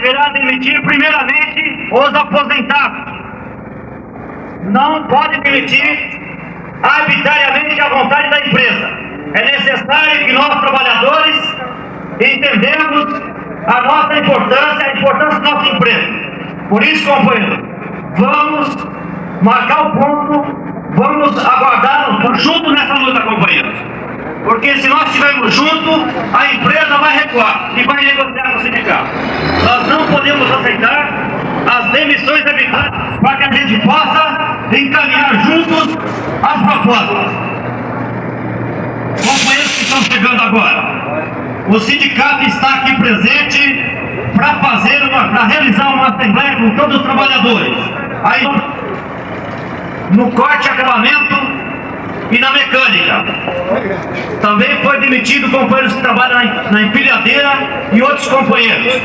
deverá demitir primeiramente os aposentados. Não pode demitir arbitrariamente à vontade da empresa. É necessário que nós, trabalhadores, entendemos a nossa importância, a importância do nosso emprego. Por isso, companheiro, vamos marcar o ponto, vamos aguardar junto nessa luta, companheiros. Porque se nós estivermos juntos, a empresa vai recuar e vai negociar com o sindicato. Nós não podemos aceitar as demissões arbitrárias para que a gente possa encaminhar juntos as propostas. Companheiros que estão chegando agora, o sindicato está aqui presente para realizar uma assembleia com todos os trabalhadores. Aí, no corte e acabamento e na mecânica. Também foi demitido companheiros que trabalham na empilhadeira e outros companheiros.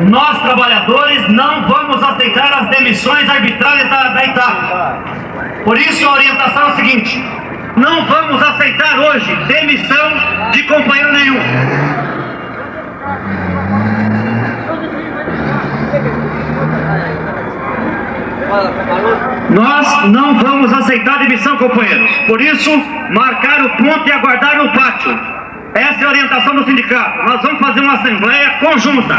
Nós, trabalhadores, não vamos aceitar as demissões arbitrárias da ETAP. Por isso, a orientação é a seguinte: não vamos aceitar hoje demissão de companheiro nenhum. Nós não vamos aceitar demissão, companheiros. Por isso, marcar o ponto e aguardar no pátio. Essa é a orientação do sindicato. Nós vamos fazer uma assembleia conjunta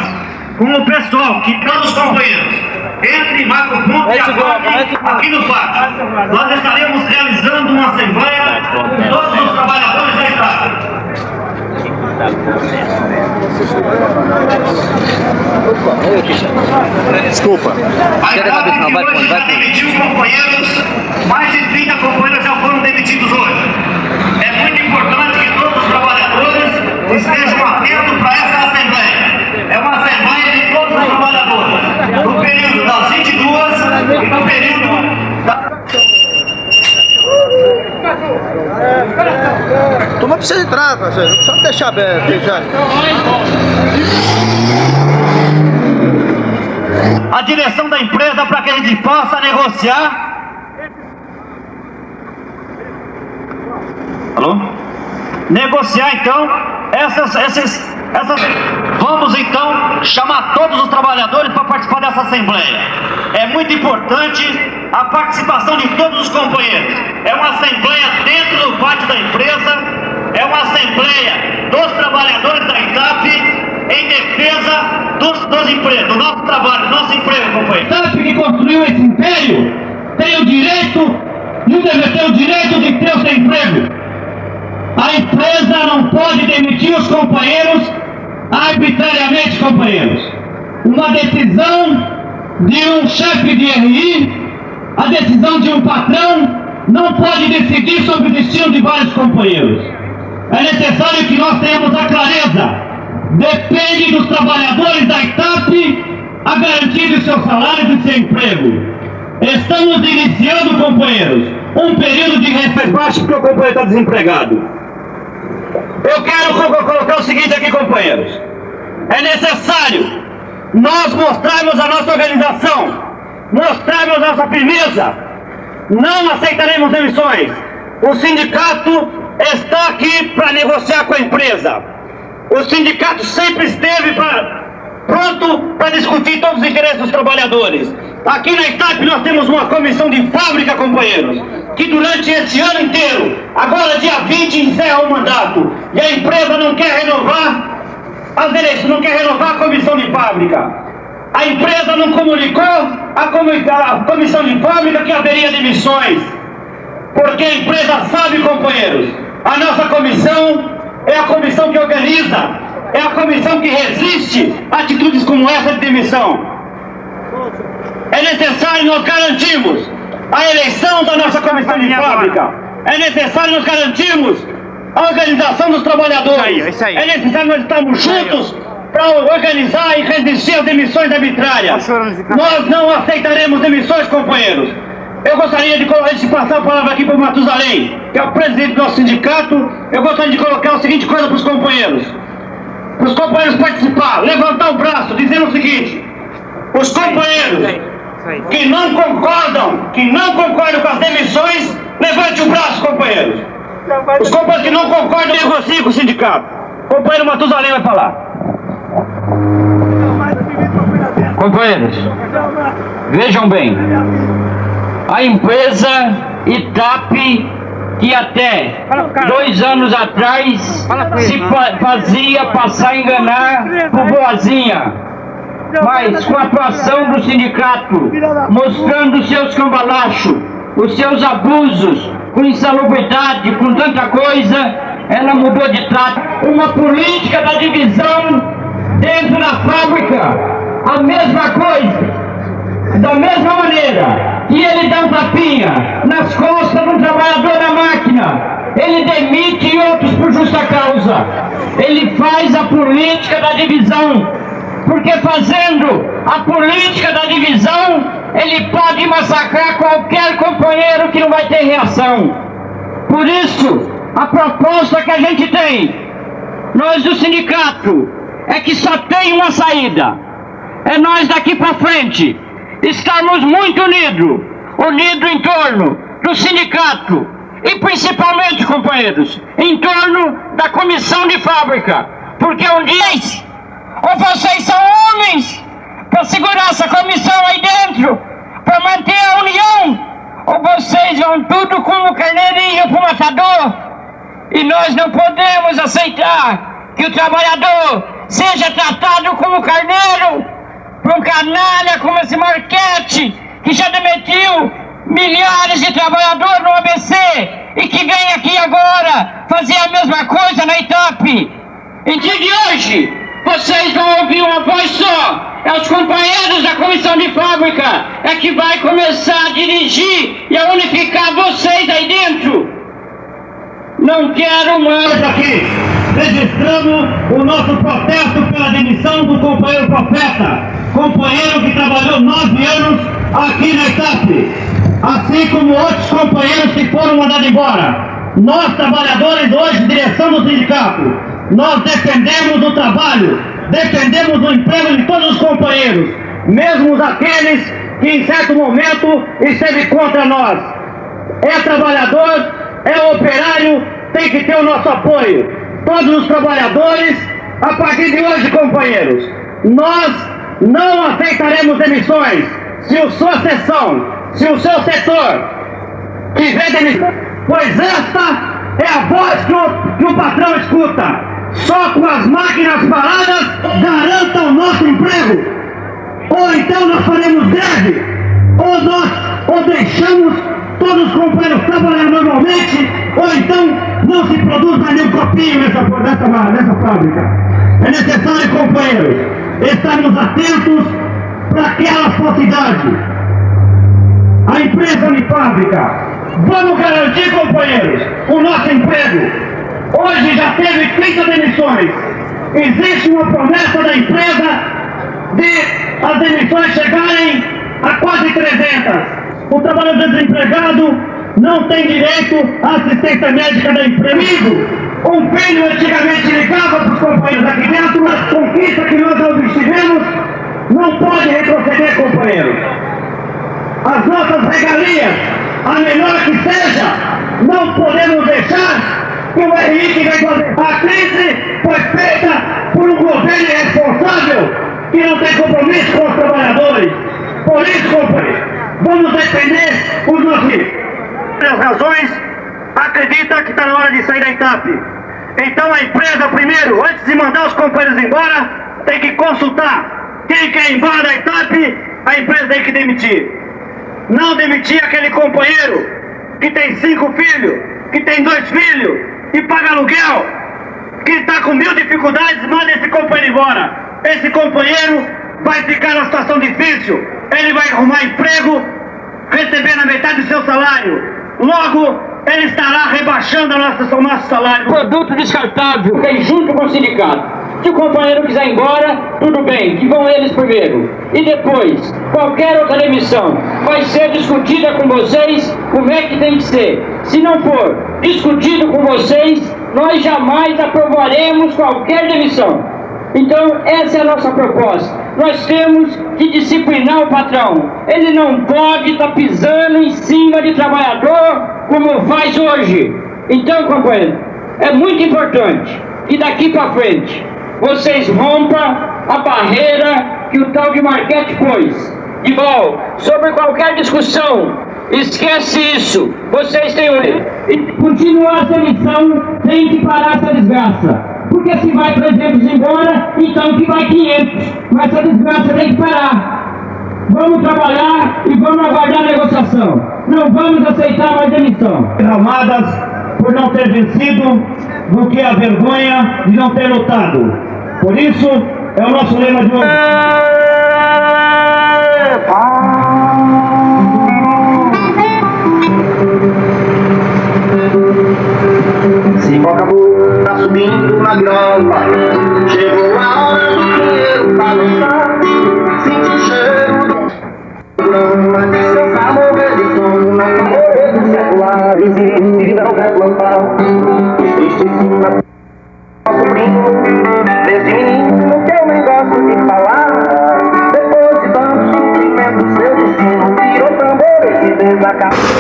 com o pessoal, que todos os companheiros entrem, marquem o ponto e aguardem aqui no pátio. Nós estaremos realizando uma assembleia com todos os trabalhadores da ETAP. Desculpa. A ETAP que hoje já demitiu companheiros, mais de 30 companheiros já foram demitidos hoje. É muito importante que todos os trabalhadores estejam atentos para essa assembleia. É uma assembleia de todos os trabalhadores, no período das 22 e no período da... Toma pra você entrar, parceiro. Não precisa deixar aberto, já. A direção da empresa para que a gente possa negociar. Alô? Negociar então essas. Vamos então chamar todos os trabalhadores para participar dessa assembleia. É muito importante a participação de todos os companheiros. É uma assembleia dentro do pátio da empresa. É uma assembleia dos trabalhadores da ETAP em defesa dos empregos, do nosso trabalho, do nosso emprego, companheiro. A ETAP que construiu esse império tem o direito, não deve ter o direito de ter o seu emprego. A empresa não pode demitir os companheiros arbitrariamente, companheiros. Uma decisão de um chefe de RI, a decisão de um patrão, não pode decidir sobre o destino de vários companheiros. É necessário que nós tenhamos a clareza. Depende dos trabalhadores da ETAP a garantia do seu salário e do seu emprego. Estamos iniciando, companheiros, um período de receita baixa porque o companheiro está desempregado. Eu quero colocar o seguinte aqui, companheiros. É necessário nós mostrarmos a nossa organização, mostrarmos a nossa firmeza. Não aceitaremos demissões. O sindicato está aqui para negociar com a empresa. O sindicato sempre esteve pronto para discutir todos os interesses dos trabalhadores. Aqui na ETAP nós temos uma comissão de fábrica, companheiros, que durante esse ano inteiro, agora dia 20, encerra o mandato. E a empresa não quer renovar as eleições, não quer renovar a comissão de fábrica. A empresa não comunicou a comissão de fábrica que haveria demissões. Porque a empresa sabe, companheiros, a nossa comissão é a comissão que organiza, é a comissão que resiste a atitudes como essa de demissão. É necessário nós garantirmos a eleição da nossa comissão de fábrica. É necessário nós garantirmos a organização dos trabalhadores. É necessário nós estarmos juntos para organizar e resistir às demissões arbitrárias. Nós não aceitaremos demissões, companheiros. Eu gostaria de passar a palavra aqui para o Matusalém, que é o presidente do nosso sindicato. Eu gostaria de colocar a seguinte coisa para os companheiros. Para os companheiros participar, levantar o braço, dizendo o seguinte: os companheiros que não concordam com as demissões, levante o braço, companheiros. Os companheiros que não concordam, negociem com o sindicato. O companheiro Matusalém vai falar. Companheiros, vejam bem, a empresa ITAP, que até 2 anos atrás se fazia passar a enganar por boazinha, mas com a atuação do sindicato, mostrando seus cambalachos, os seus abusos, com insalubridade, com tanta coisa, ela mudou de trato. Uma política da divisão dentro da fábrica, a mesma coisa, da mesma maneira que ele dá um tapinha nas costas do trabalhador da máquina, ele demite outros por justa causa. Ele faz a política da divisão, porque fazendo a política da divisão, ele pode massacrar qualquer companheiro que não vai ter reação. Por isso, a proposta que a gente tem, nós do sindicato, é que só tem uma saída. É nós daqui para frente estarmos muito unidos em torno do sindicato e principalmente, companheiros, em torno da comissão de fábrica, porque um dia ou vocês são homens para segurar essa comissão aí dentro, para manter a união, ou vocês vão tudo como carneirinho pro matador, e nós não podemos aceitar que o trabalhador seja tratado como carneiro por um canalha como esse Marquete, que já demitiu milhares de trabalhadores no ABC e que vem aqui agora fazer a mesma coisa na ITAP. Em dia de hoje, vocês vão ouvir uma voz só. É os companheiros da comissão de fábrica é que vai começar a dirigir e a unificar vocês aí dentro. Não quero mais Aqui, registramos o nosso protesto pela demissão do companheiro Profeta, companheiro que trabalhou 9 anos aqui na ITAP, assim como outros companheiros que foram mandados embora. Nós, trabalhadores, hoje, direção do sindicato, nós defendemos o trabalho, defendemos o emprego de todos os companheiros, mesmo aqueles que em certo momento esteve contra nós. É trabalhador, é operário, tem que ter o nosso apoio. Todos os trabalhadores, a partir de hoje, companheiros, nós não aceitaremos demissões. Se a sua seção, se o seu setor tiver demissão, pois esta é a voz que o patrão escuta. Só com as máquinas paradas garanta o nosso emprego. Ou então nós faremos greve, ou deixamos todos os companheiros trabalhar normalmente, ou então não se produz mais nenhum copinho nessa fábrica. É necessário, companheiros, estarmos atentos para aquela falsidade. A empresa de fábrica, vamos garantir, companheiros, o nosso emprego. Hoje já teve 30 demissões. Existe uma promessa da empresa de as demissões chegarem a quase 300. O trabalhador desempregado não tem direito à assistência médica da empresa. Um filho antigamente ligava para os companheiros aqui dentro, mas conquista que nós obtivemos não pode retroceder, companheiros. As nossas regalias, a menor que seja, não podemos deixar que o RI vai fazer. A crise foi feita por um governo irresponsável que não tem compromisso com os trabalhadores. Por isso, companheiros, vamos defender os nossos. As razões, acredita que está na hora de sair da ITAP. Então a empresa, primeiro, antes de mandar os companheiros embora, tem que consultar. Quem quer ir embora da ITAP, a empresa tem que demitir. Não demitir aquele companheiro que tem 5 filhos, que tem 2 filhos, e paga aluguel, que está com 1000 dificuldades, manda esse companheiro embora. Esse companheiro vai ficar numa situação difícil, ele vai arrumar emprego, recebendo a metade do seu salário. Logo, ele estará rebaixando o nosso salário. Produto descartável, vem junto com o sindicato. Se o companheiro quiser ir embora, tudo bem, que vão eles primeiro. E depois, qualquer outra demissão vai ser discutida com vocês como é que tem que ser. Se não for discutido com vocês, nós jamais aprovaremos qualquer demissão. Então, essa é a nossa proposta. Nós temos que disciplinar o patrão. Ele não pode estar pisando em cima de trabalhador como faz hoje. Então, companheiro, é muito importante que daqui para frente vocês rompam a barreira que o tal de Marquete pôs. De bom, sobre qualquer discussão, esquece isso. Vocês têm o... E continuar essa missão tem que parar essa desgraça. Porque se vai 300 embora, então que vai 500. Mas essa desgraça tem que parar. Vamos trabalhar e vamos aguardar a negociação. Não vamos aceitar mais demissão. Derramadas por não ter vencido, do que a vergonha de não ter lutado. Por isso, é o nosso lema de hoje. Cipó acabou, tá subindo na grama. Chegou a hora do dinheiro balançar. Sinto o cheiro do grama de seus amores de sono na morrer do celular. E se não quer plantar, triste cima sobrinho. Desse menino que eu nem gosto de falar. Depois de tanto sofrimento, seu destino virou tambor e se desacabou.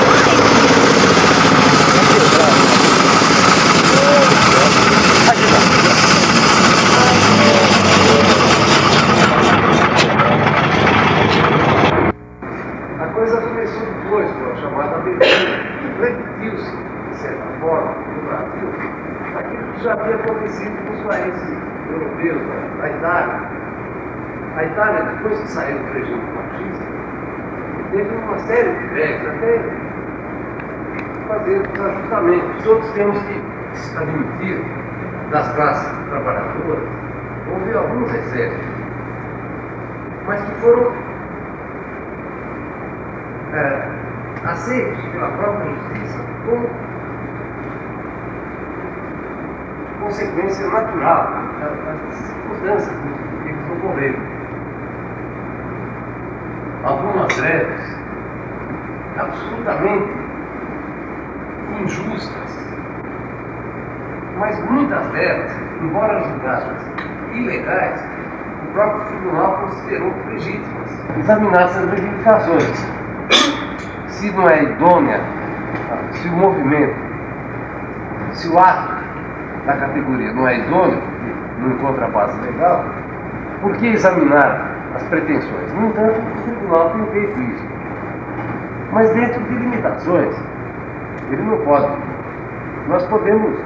A coisa começou depois, com a chamada abertura. Repetiu-se, de certa forma, no Brasil, aquilo que já havia acontecido com os países europeus, a Itália. A Itália, depois que saiu do regime fascista, teve uma série de greves, até fazer os ajustamentos. Todos temos que admitir, das classes trabalhadoras, houve alguns excessos, mas que foram aceitos pela própria justiça como consequência natural das circunstâncias que eles ocorreram. Algumas greves absolutamente injustas, mas muitas delas, embora julgadas ilegais, o próprio tribunal considerou legítimas. Examinar-se as reivindicações. Se não é idônea, se o movimento, se o ato da categoria não é idôneo, não encontra base legal, por que examinar as pretensões? No entanto, o tribunal tem feito isso. Mas dentro de limitações, ele não pode. Nós podemos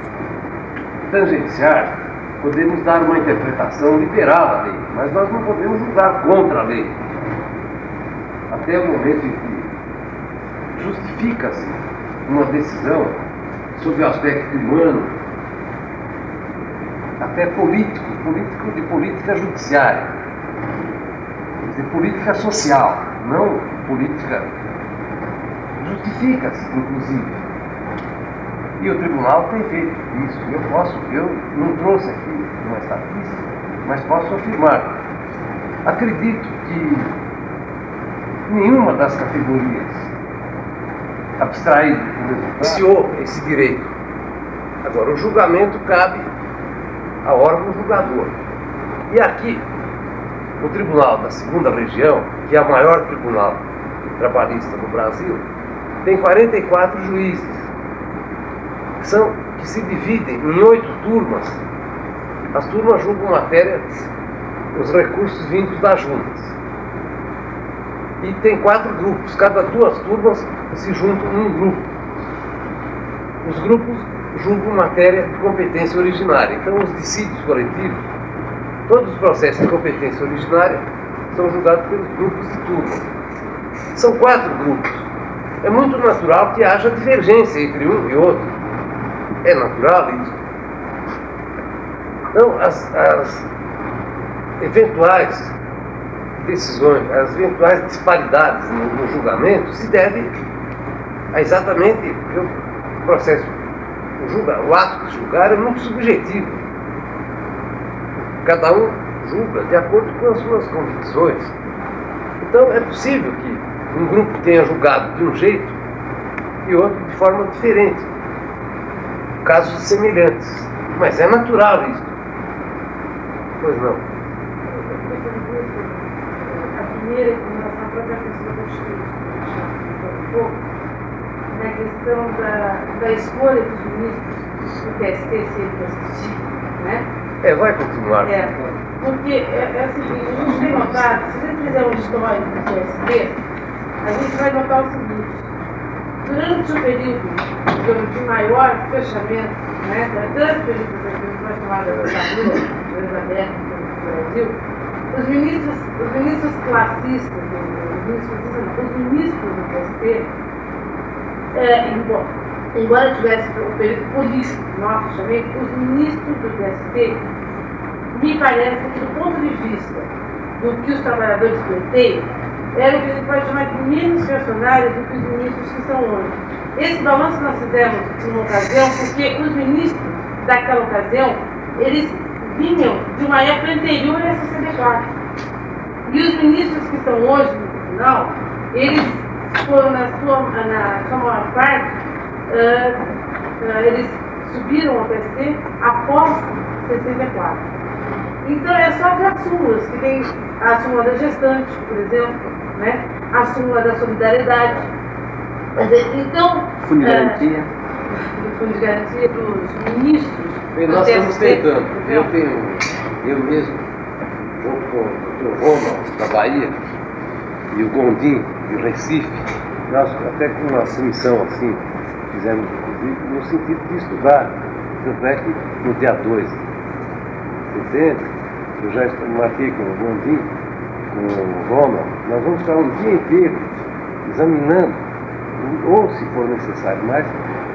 tangenciar, podemos dar uma interpretação liberal à lei, mas nós não podemos julgar contra a lei. Até o momento em que justifica-se uma decisão sob o aspecto humano, até político de política judiciária, de política social, não política, justifica-se, inclusive. E o tribunal tem feito isso. Eu não trouxe aqui uma estatística, mas posso afirmar. Acredito que nenhuma das categorias abstraído do resultado iniciou esse direito. Agora, o julgamento cabe ao órgão julgador. E aqui, o Tribunal da Segunda Região, que é o maior tribunal trabalhista do Brasil, tem 44 juízes, que se dividem em 8 turmas. As turmas julgam matéria, os recursos vindos das juntas. E tem 4 grupos, cada 2 turmas se juntam num grupo. Os grupos julgam matéria de competência originária. Então, os dissídios coletivos, todos os processos de competência originária são julgados pelos grupos de turma. São 4 grupos. É muito natural que haja divergência entre um e outro. É natural isso. Então, as eventuais decisões, as eventuais disparidades no julgamento se devem a exatamente o processo. O ato de julgar é muito subjetivo. Cada um julga de acordo com as suas convicções. Então é possível que um grupo tenha julgado de um jeito e outro de forma diferente. Casos semelhantes. Mas é natural isso. Pois não. A primeira, com relação à própria questão do Estado, na questão da escolha dos ministros do TST, se ele vai assistir, né? Vai continuar. Porque é o seguinte, a gente tem notado, se a gente fizer um histórico do PSD, a gente vai notar o seguinte: durante o período de maior fechamento, né, durante o período que nós chamamos da ditadura aberta no Brasil, os ministros classistas, os ministros do PSD, embora tivesse o período político, nosso fechamento, os ministros do PSD, me parece que do ponto de vista do que os trabalhadores pleiteiam, era o que a gente pode chamar de menos reacionários do que os ministros que são hoje. Esse balanço nós fizemos numa ocasião porque os ministros daquela ocasião, eles vinham de uma época anterior a 64. E os ministros que estão hoje no tribunal, eles foram na sua maior parte, eles subiram ao PST após 64. Então é só ver as súmulas, que tem a súmula da gestante, por exemplo, né? A súmula da solidariedade. Quer dizer, então... Fundo de garantia. O fundo de garantia dos ministros. Bem, nós estamos tentando. Eu mesmo, junto com o Dr. Ronald, da Bahia, e o Gondim, de Recife, nós até com uma submissão assim, fizemos inclusive no sentido de estudar. Tanto é que no dia 2 de setembro, eu já marquei com o Gondim, com o Ronald, nós vamos ficar um dia inteiro examinando, ou se for necessário mais,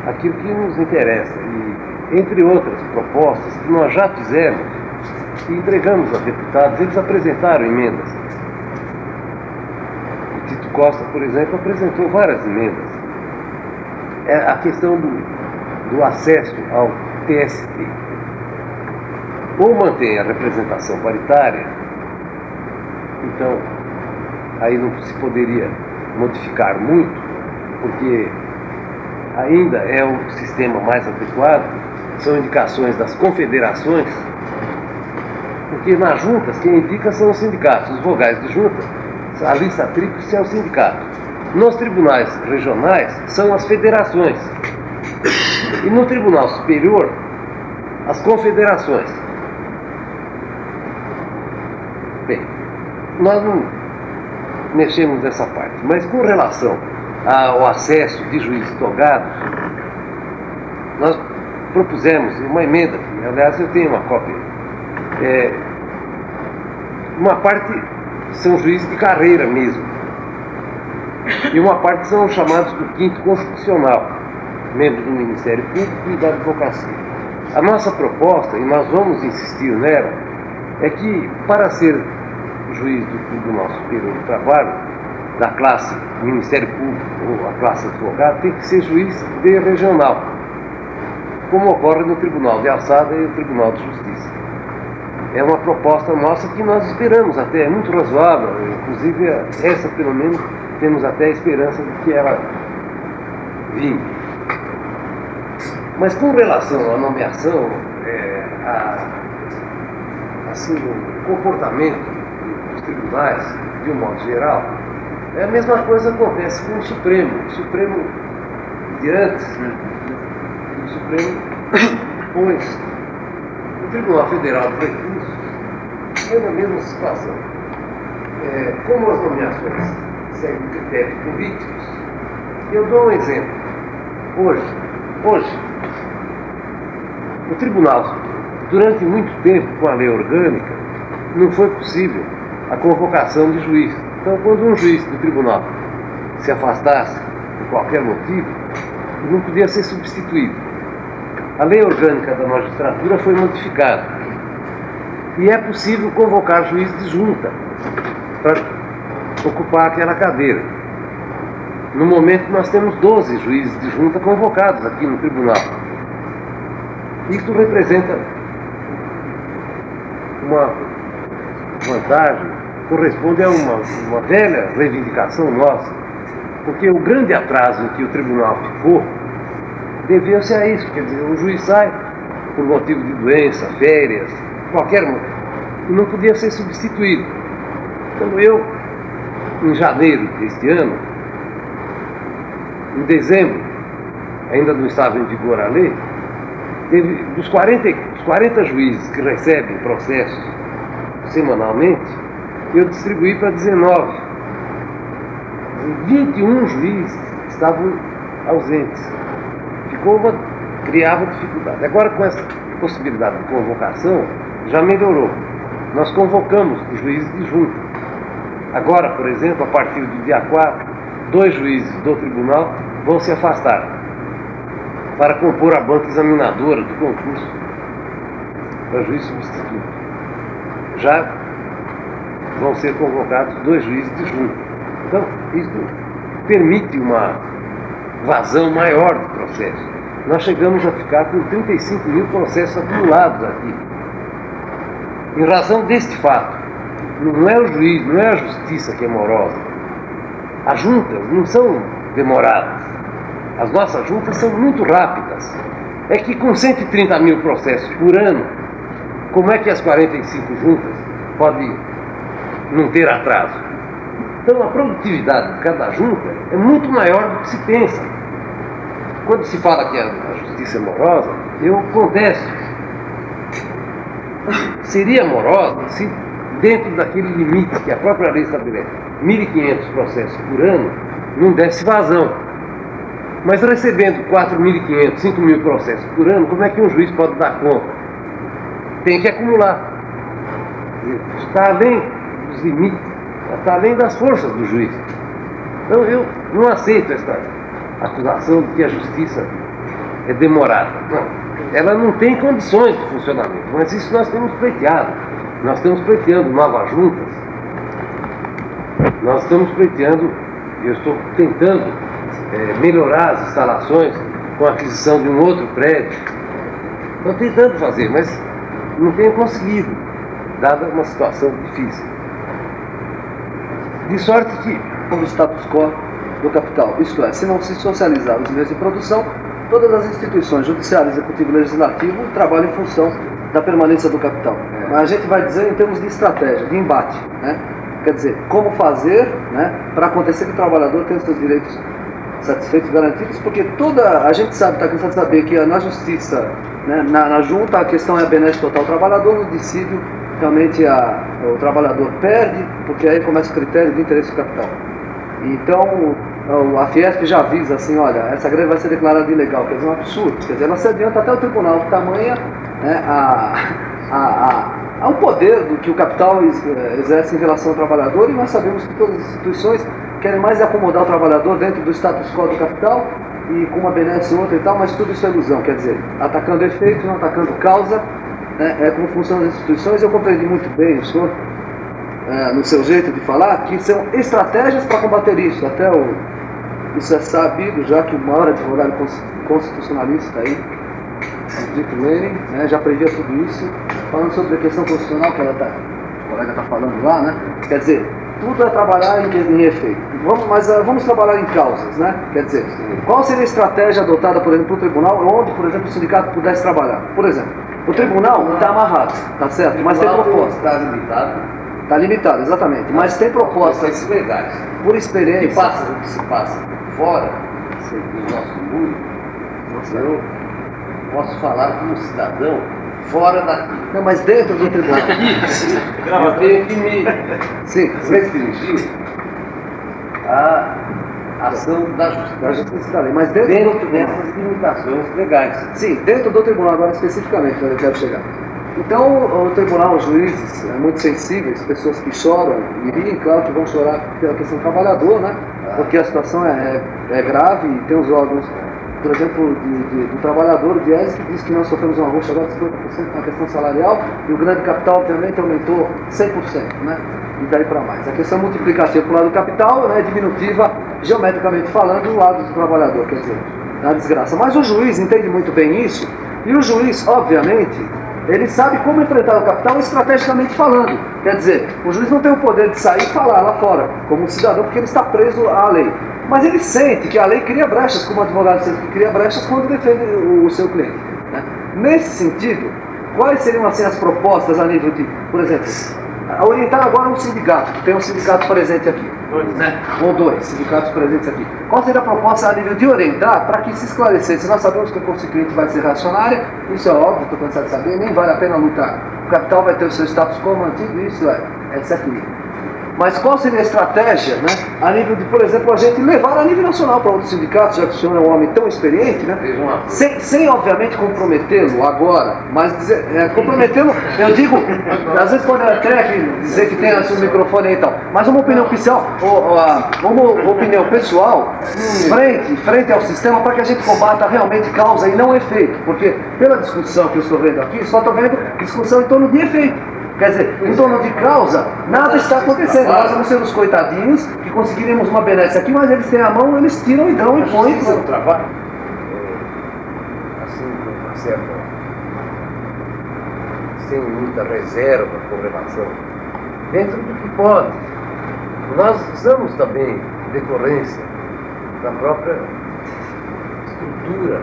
aquilo que nos interessa. E, entre outras propostas que nós já fizemos e entregamos aos deputados, eles apresentaram emendas. O Tito Costa, por exemplo, apresentou várias emendas. É a questão do acesso ao TST. Ou mantém a representação paritária, então aí não se poderia modificar muito, porque ainda é o sistema mais adequado, são indicações das confederações, porque nas juntas quem indica são os sindicatos, os vogais de junta, a lista tríplice é o sindicato. Nos tribunais regionais são as federações, e no Tribunal Superior as confederações. Bem, nós não mexemos nessa parte, mas com relação ao acesso de juízes togados, nós propusemos uma emenda, aliás eu tenho uma cópia. Uma parte são juízes de carreira mesmo, e uma parte são os chamados do quinto constitucional, membros do Ministério Público e da Advocacia. A nossa proposta, e nós vamos insistir nela, é que para ser juiz do Tribunal Superior do Trabalho, da classe Ministério Público ou a classe advogado, tem que ser juiz de regional, como ocorre no Tribunal de Alçada e no Tribunal de Justiça. É uma proposta nossa que nós esperamos até, é muito razoável, inclusive essa pelo menos temos até a esperança de que ela vingue. Mas com relação à nomeação, assim, o comportamento dos tribunais, de um modo geral, a mesma coisa acontece com o Supremo. O Supremo, de antes, o Supremo depois, o Tribunal Federal de Recursos é na mesma situação. Como as nomeações seguem critérios políticos, eu dou um exemplo. Hoje, o Tribunal, durante muito tempo, com a lei orgânica, não foi possível a convocação de juiz. Então, quando um juiz do tribunal se afastasse por qualquer motivo, ele não podia ser substituído. A lei orgânica da magistratura foi modificada. E é possível convocar juiz de junta para ocupar aquela cadeira. No momento, nós temos 12 juízes de junta convocados aqui no tribunal. Isso representa uma vantagem, corresponde a uma velha reivindicação nossa, porque o grande atraso em que o tribunal ficou deveu-se a isso. Quer dizer, o juiz sai por motivo de doença, férias, qualquer motivo, e não podia ser substituído. Então eu, em janeiro deste ano, em dezembro, ainda não estava em vigor a lei, teve dos 40 juízes que recebem processos semanalmente, eu distribuí para 19. 21 juízes estavam ausentes. Criava dificuldade. Agora, com essa possibilidade de convocação, já melhorou. Nós convocamos os juízes de junta. Agora, por exemplo, a partir do dia 4, 2 juízes do tribunal vão se afastar para compor a banca examinadora do concurso para juiz substituto. Já vão ser convocados 2 juízes de junta. Então, isso permite uma vazão maior do processo. Nós chegamos a ficar com 35 mil processos acumulados aqui. Em razão deste fato, não é o juiz, não é a justiça que é morosa. As juntas não são demoradas. As nossas juntas são muito rápidas. É que com 130 mil processos por ano, como é que as 45 juntas podem não ter atraso? Então a produtividade de cada junta é muito maior do que se pensa. Quando se fala que a justiça é morosa, eu contesto. Seria morosa se, dentro daquele limite que a própria lei estabelece, 1.500 processos por ano, não desse vazão. Mas recebendo 4.500, 5.000 processos por ano, como é que um juiz pode dar conta? Tem que acumular. Está além dos limites, está além das forças do juiz. Então eu não aceito essa acusação de que a justiça é demorada. Não, ela não tem condições de funcionamento, mas isso nós temos pleiteado. Nós estamos pleiteando novas juntas, nós estamos pleiteando, eu estou tentando melhorar as instalações com a aquisição de um outro prédio. Estou tentando fazer, mas não tenho conseguido, dada uma situação difícil. De sorte que o status quo do capital, isto é, se não se socializar os meios de produção, todas as instituições judiciário, executivo e legislativo trabalham em função da permanência do capital. Mas a gente vai dizer em termos de estratégia, de embate, né? Quer dizer, como fazer, né, para acontecer que o trabalhador tenha os seus direitos satisfeitos, garantidos, porque a gente sabe, está cansado de saber que na justiça, né, na junta, a questão é a benesse total. O trabalhador no dissídio, realmente o trabalhador perde, porque aí começa o critério de interesse do capital. Então, a Fiesp já avisa assim, olha, essa greve vai ser declarada ilegal, quer dizer, um absurdo. Quer dizer, ela se adianta até o tribunal, tamanha, né, o poder do que o capital exerce em relação ao trabalhador, e nós sabemos que todas as instituições querem mais acomodar o trabalhador dentro do status quo do capital, e com uma benesse outra e tal, mas tudo isso é ilusão, quer dizer, atacando efeito, não atacando causa, né, como funcionam as instituições. Eu compreendi muito bem o senhor, no seu jeito de falar, que são estratégias para combater isso. Isso é sabido, já que o maior advogado constitucionalista aí, Dick Lenin, né, já previa tudo isso, falando sobre a questão constitucional que o colega está falando lá, né? Quer dizer, tudo é trabalhar em efeito. Vamos trabalhar em causas, né? Quer dizer, qual seria a estratégia adotada, por exemplo, para o tribunal, onde, por exemplo, o sindicato pudesse trabalhar? Por exemplo, o tribunal está amarrado, tá certo? Mas tem proposta. está limitado. Está limitado, exatamente. Mas tem propostas legais. por experiência. O que se passa fora do nosso mundo, eu posso falar como cidadão fora daqui. Não, mas dentro do tribunal. Eu tenho que me restringir à ação da justiça. Da lei, mas Dentro dessas limitações legais. Sim, dentro do tribunal agora especificamente, onde eu quero chegar. Então, o tribunal, os juízes, muito sensíveis, pessoas que choram e riem, claro que vão chorar pela questão do trabalhador, né? Porque a situação é grave e tem os órgãos, por exemplo, do trabalhador, o Diese, que diz que nós sofremos um arroxo agora de 50% na questão salarial, e o grande capital, obviamente, aumentou 100%, né? E daí para mais. A questão multiplicativa para o lado do capital, né, diminutiva, geometricamente falando, do lado do trabalhador, quer dizer, na desgraça. Mas o juiz entende muito bem isso, e o juiz, obviamente, ele sabe como enfrentar o capital estrategicamente falando. Quer dizer, o juiz não tem o poder de sair e falar lá fora, como cidadão, porque ele está preso à lei. Mas ele sente que a lei cria brechas, como o advogado sente que cria brechas quando defende o seu cliente, né? Nesse sentido, quais seriam assim as propostas a nível de, por exemplo, orientar agora um sindicato, tem um sindicato presente aqui. Ou dois sindicatos presentes aqui. Qual seria a proposta a nível de orientar para que se esclarecesse? Nós sabemos que a Constituinte vai ser reacionária, isso é óbvio, estou cansado de saber, nem vale a pena lutar. O capital vai ter o seu status quo mantido, isso é certo. Mas qual seria a estratégia, né, a nível de, por exemplo, a gente levar a nível nacional para outros sindicatos, já que o senhor é um homem tão experiente, né, sem obviamente comprometê-lo agora, mas comprometê-lo, eu digo, às vezes pode até dizer que tem o microfone aí e tal, mas uma opinião oficial, uma opinião pessoal, frente ao sistema, para que a gente combata realmente causa e não efeito, porque pela discussão que eu estou vendo aqui, só estou vendo discussão em torno de efeito. Quer dizer, em torno de causa, nada está acontecendo. Nós vamos ser os coitadinhos que conseguiremos uma benesse aqui, mas eles têm a mão, eles tiram e dão e põem. O trabalho, assim, com uma certa, sem muita reserva com relação, dentro do que pode. Nós usamos também decorrência da própria estrutura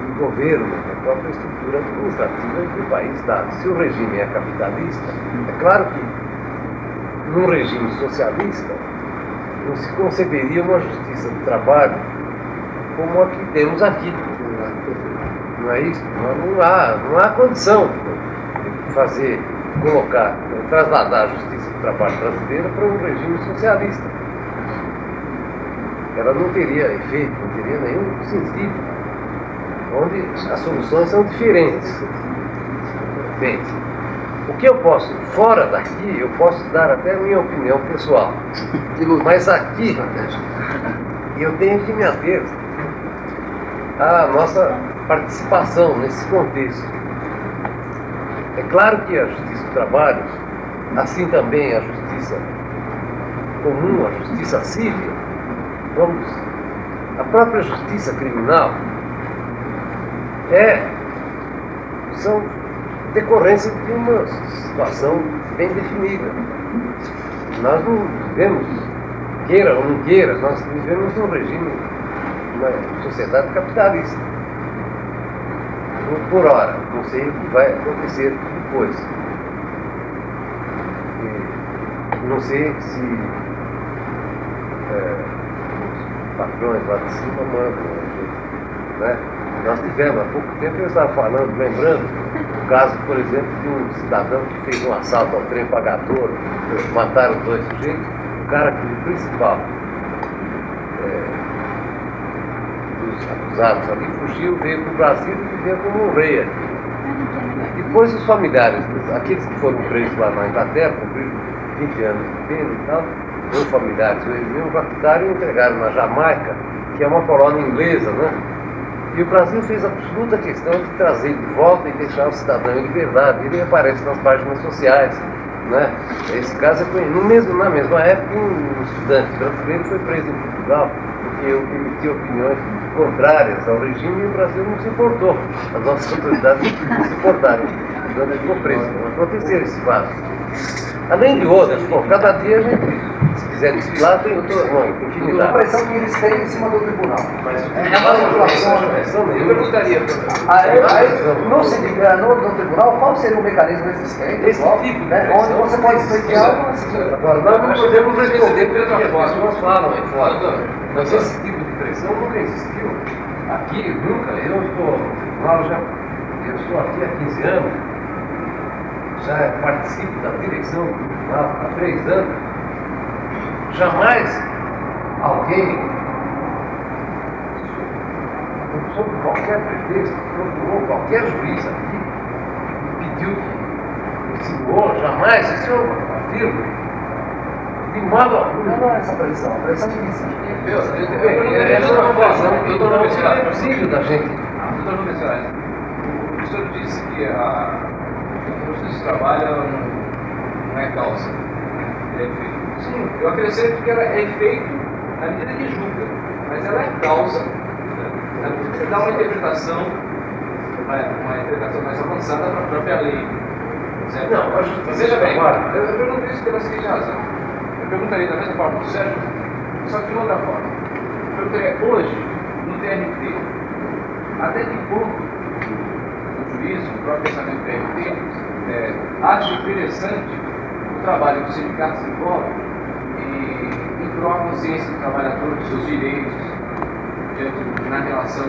do governo, da própria estrutura administrativa que o país dá. Se o regime é capitalista, é claro que num regime socialista não se conceberia uma justiça do trabalho como a que temos aqui. Não é isso? Não há condição de fazer, trasladar a justiça do trabalho brasileira para um regime socialista. Ela não teria efeito, não teria nenhum sentido, onde as soluções são diferentes. Bem, o que eu posso, fora daqui, eu posso dar até a minha opinião pessoal. Mas aqui, eu tenho que me ater à nossa participação nesse contexto. É claro que a justiça do trabalho, assim também a justiça comum, a justiça civil, a própria justiça criminal, são decorrência de uma situação bem definida. Nós não vivemos, queira ou não queira, nós vivemos num regime, uma sociedade capitalista. Por hora, não sei o que vai acontecer depois. Não sei se os patrões lá de cima mandam, né? Nós tivemos, há pouco tempo eu estava falando, lembrando o caso, por exemplo, de um cidadão que fez um assalto ao trem pagador, mataram 2 sujeitos, o cara que o principal dos acusados ali fugiu, veio para o Brasil e viveu como um rei aqui. Depois os familiares, aqueles que foram presos lá na Inglaterra, cumpriram 20 anos de pena e tal, os familiares, eles mesmo raptaram e entregaram na Jamaica, que é uma colônia inglesa, né? E o Brasil fez absoluta questão de trazer de volta e deixar o cidadão em liberdade. Ele aparece nas páginas sociais, né? Esse caso na mesma época, um estudante brasileiro foi preso em Portugal porque emitiu opiniões contrárias ao regime e o Brasil não se importou. As nossas autoridades não se importaram. Então ele ficou preso. Não aconteceu esse fato. Além de outras, cada dia a gente, se quiser desfilar, tem uma infinidade. A pressão que eles têm em cima do tribunal. Eu perguntaria, no tribunal, qual seria o mecanismo existente? Esse tipo de pressão, onde você pode pleitear. Agora, nós não podemos responder pelo que as pessoas falam aí fora. Mas esse tipo de pressão nunca existiu. Aqui, nunca. Eu estou aqui há 15 anos. Já participo da direção do tribunal há 3 anos. Jamais alguém, sob qualquer pretexto, procurou qualquer juiz aqui e pediu que insinuou, jamais, isso eu afirmo, de modo algum. Não é essa pressão, a pressão que existe. Essa é uma pressão que não é possível da gente. Doutor Professor, o senhor disse que a justiça de trabalho não é causa, é efeito. Sim, eu acrescento que ela é efeito na medida que julga, mas ela é causa. Na medida que você dá uma interpretação mais avançada para a própria lei. Certo? Não, a justiça veja bem, trabalho. eu pergunto isso pela seguinte razão. Eu perguntaria da mesma forma do Sérgio, só que de outra forma. Eu perguntaria hoje, no TRT, até que ponto o juiz, o próprio pensamento do TRT, acho interessante o trabalho que os sindicatos desenvolvem em prol da consciência do trabalhador, dos seus direitos, na relação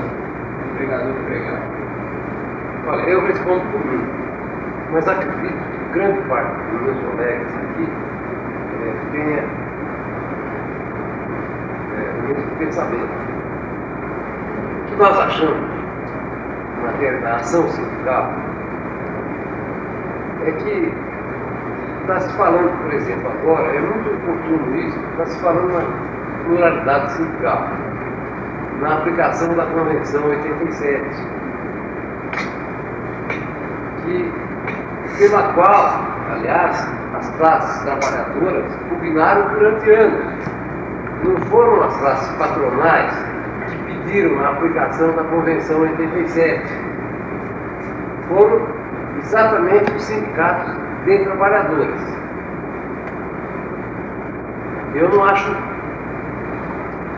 empregador-empregado. Olha, eu respondo por mim, mas acredito que grande parte dos meus colegas aqui tenha o mesmo pensamento. O que nós achamos em matéria da ação sindical é que está se falando, por exemplo, agora, é muito oportuno isso, está se falando na pluralidade sindical, na aplicação da Convenção 87, pela qual, aliás, as classes trabalhadoras pugnaram durante anos. Não foram as classes patronais que pediram a aplicação da Convenção 87. Foram exatamente os sindicatos de trabalhadores. Eu não acho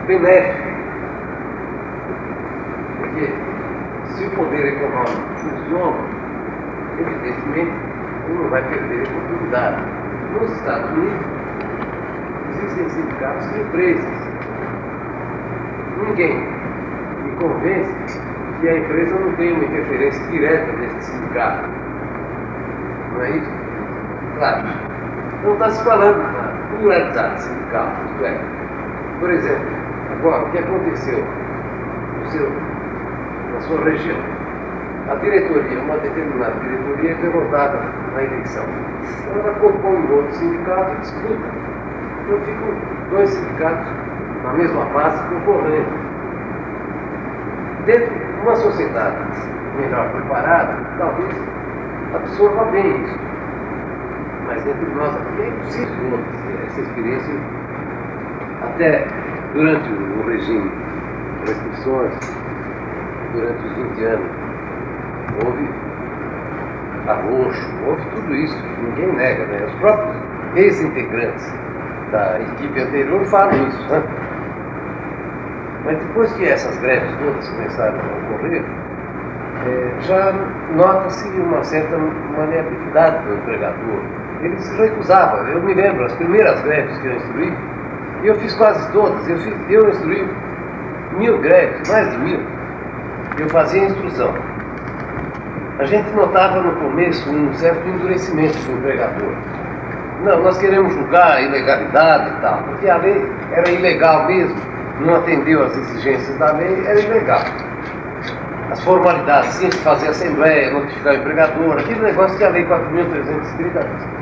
benéfico, porque se o poder econômico funciona, evidentemente ele não vai perder a oportunidade. Nos Estados Unidos existem sindicatos de empresas. Ninguém me convence que a empresa não tem uma interferência direta nesse sindicato. Não é isso? Claro. Não está se falando da pluralidade sindical. Isto é, por exemplo, agora, o que aconteceu na sua região? A diretoria, uma determinada diretoria é derrotada na eleição. Então ela compõe um outro sindicato e disputa. Então ficam dois sindicatos na mesma base concorrendo. Dentro de uma sociedade melhor preparada, talvez absorva bem isso. Mas entre nós aqui é impossível essa experiência. Até durante o regime de restrições, durante os 20 anos, houve arroxo, houve tudo isso, ninguém nega, né? Os próprios ex-integrantes da equipe anterior falam isso, né? Mas depois que essas greves todas começaram a ocorrer, já nota-se uma certa maleabilidade do empregador. Ele se recusava. Eu me lembro, as primeiras greves que eu instruí, e eu fiz quase todas, eu instruí 1000 greves, mais de 1000. Eu fazia instrução. A gente notava no começo um certo endurecimento do empregador. Não, nós queremos julgar a ilegalidade e tal, porque a lei era ilegal mesmo, não atendeu às exigências da lei, era ilegal. As formalidades, tinha que fazer assembleia, notificar o empregador, aquele negócio que a lei 4.330 diz.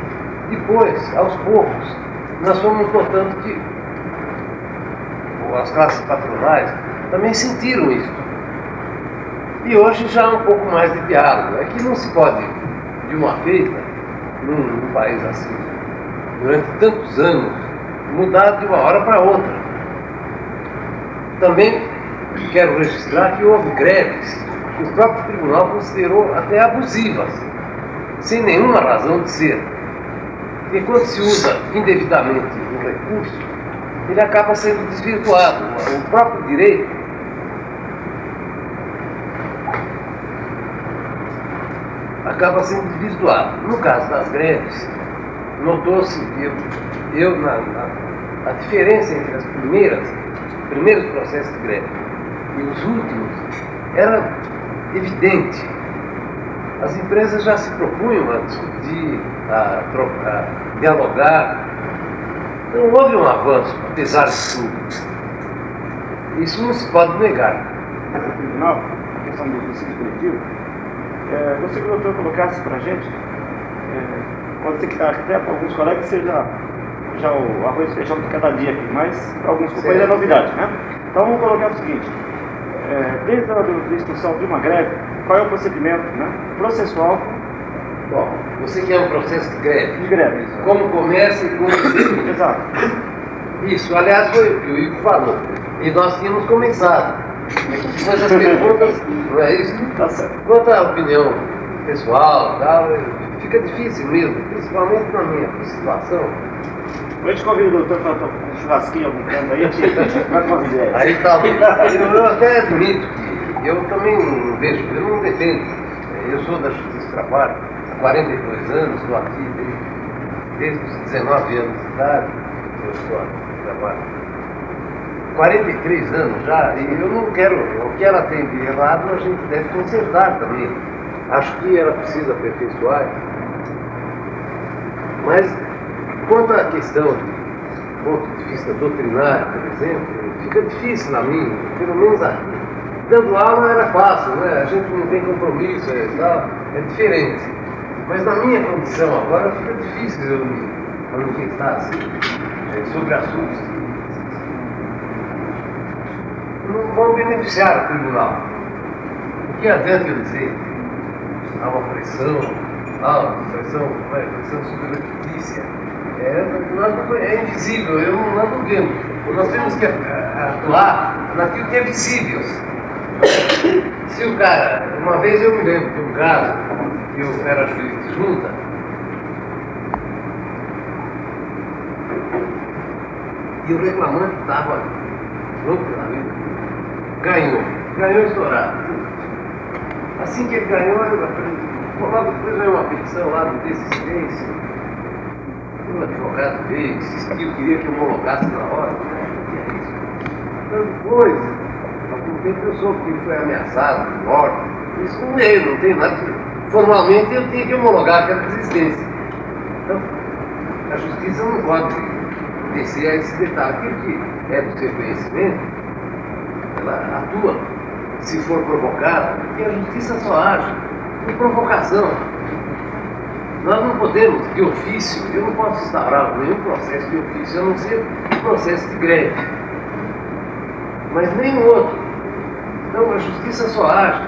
Depois, aos poucos, nós fomos notando que as classes patronais também sentiram isso. E hoje já há um pouco mais de diálogo. É que não se pode, de uma feita, num país assim, durante tantos anos, mudar de uma hora para outra. Também quero registrar que houve greves que o próprio tribunal considerou até abusivas, sem nenhuma razão de ser. Porque quando se usa indevidamente um recurso, ele acaba sendo desvirtuado. O próprio direito acaba sendo desvirtuado. No caso das greves, notou-se a diferença entre os primeiros processos de greve e os últimos era evidente. As empresas já se propunham a discutir, a dialogar. Não houve um avanço, apesar de tudo. Isso não se pode negar. No tribunal, a questão do decídio coletivo, gostaria que o doutor colocasse para a gente, pode ser que até para alguns colegas seja já o arroz e feijão de cada dia aqui, mas para alguns companheiros é novidade, né? Então vamos colocar o seguinte, desde a instrução de uma greve, qual é o procedimento, né, processual? Bom, você quer um processo de greve? De greve, isso. Como começa e como termina. Exato. Isso, aliás, foi o que o Igor falou. E nós tínhamos começado. Mas as perguntas, não é isso? Tá certo. Quanto à opinião pessoal, tal, fica difícil mesmo, principalmente na minha situação. A gente convida o doutor para um churrasquinho, algum canto aí, vai com as ideias. Aí tá, eu até admito que eu também não vejo, eu não defendo. Eu sou da Justiça do Trabalho há 42 anos, estou aqui desde os 19 anos de idade, eu estou aqui trabalhando. 43 anos já, e eu não quero, o que ela tem de errado a gente deve consertar também. Acho que ela precisa aperfeiçoar. Mas, quanto à questão do ponto de vista doutrinário, por exemplo, fica difícil na minha, pelo menos aqui. Dando aula era fácil, né? A gente não tem compromisso, é diferente. Mas na minha condição agora fica difícil eu me manifestar assim, sobre assuntos que não vão beneficiar o tribunal. O que adianta eu dizer? Há uma pressão subreptícia. É invisível, nós não vemos. Nós temos que atuar naquilo que é visível. Se o cara, uma vez eu me lembro de um caso, que eu era juiz de junta, e o reclamante estava louco na vida, ganhou estourado. Assim que ele ganhou, logo depois veio uma petição lá do desistência, o advogado veio, insistiu, queria que eu homologasse na hora, o que é isso? Então depois, algum tempo eu soube que ele foi ameaçado de morte. Isso não tem nada de... Formalmente eu tinha que homologar aquela desistência. Então, a justiça não pode descer a esse detalhe. Aquilo que é do seu conhecimento, ela atua, se for provocada, porque a justiça só age por provocação. Nós não podemos, de ofício, eu não posso instaurar nenhum processo de ofício, a não ser processo de greve. Mas nenhum outro. Então a justiça só age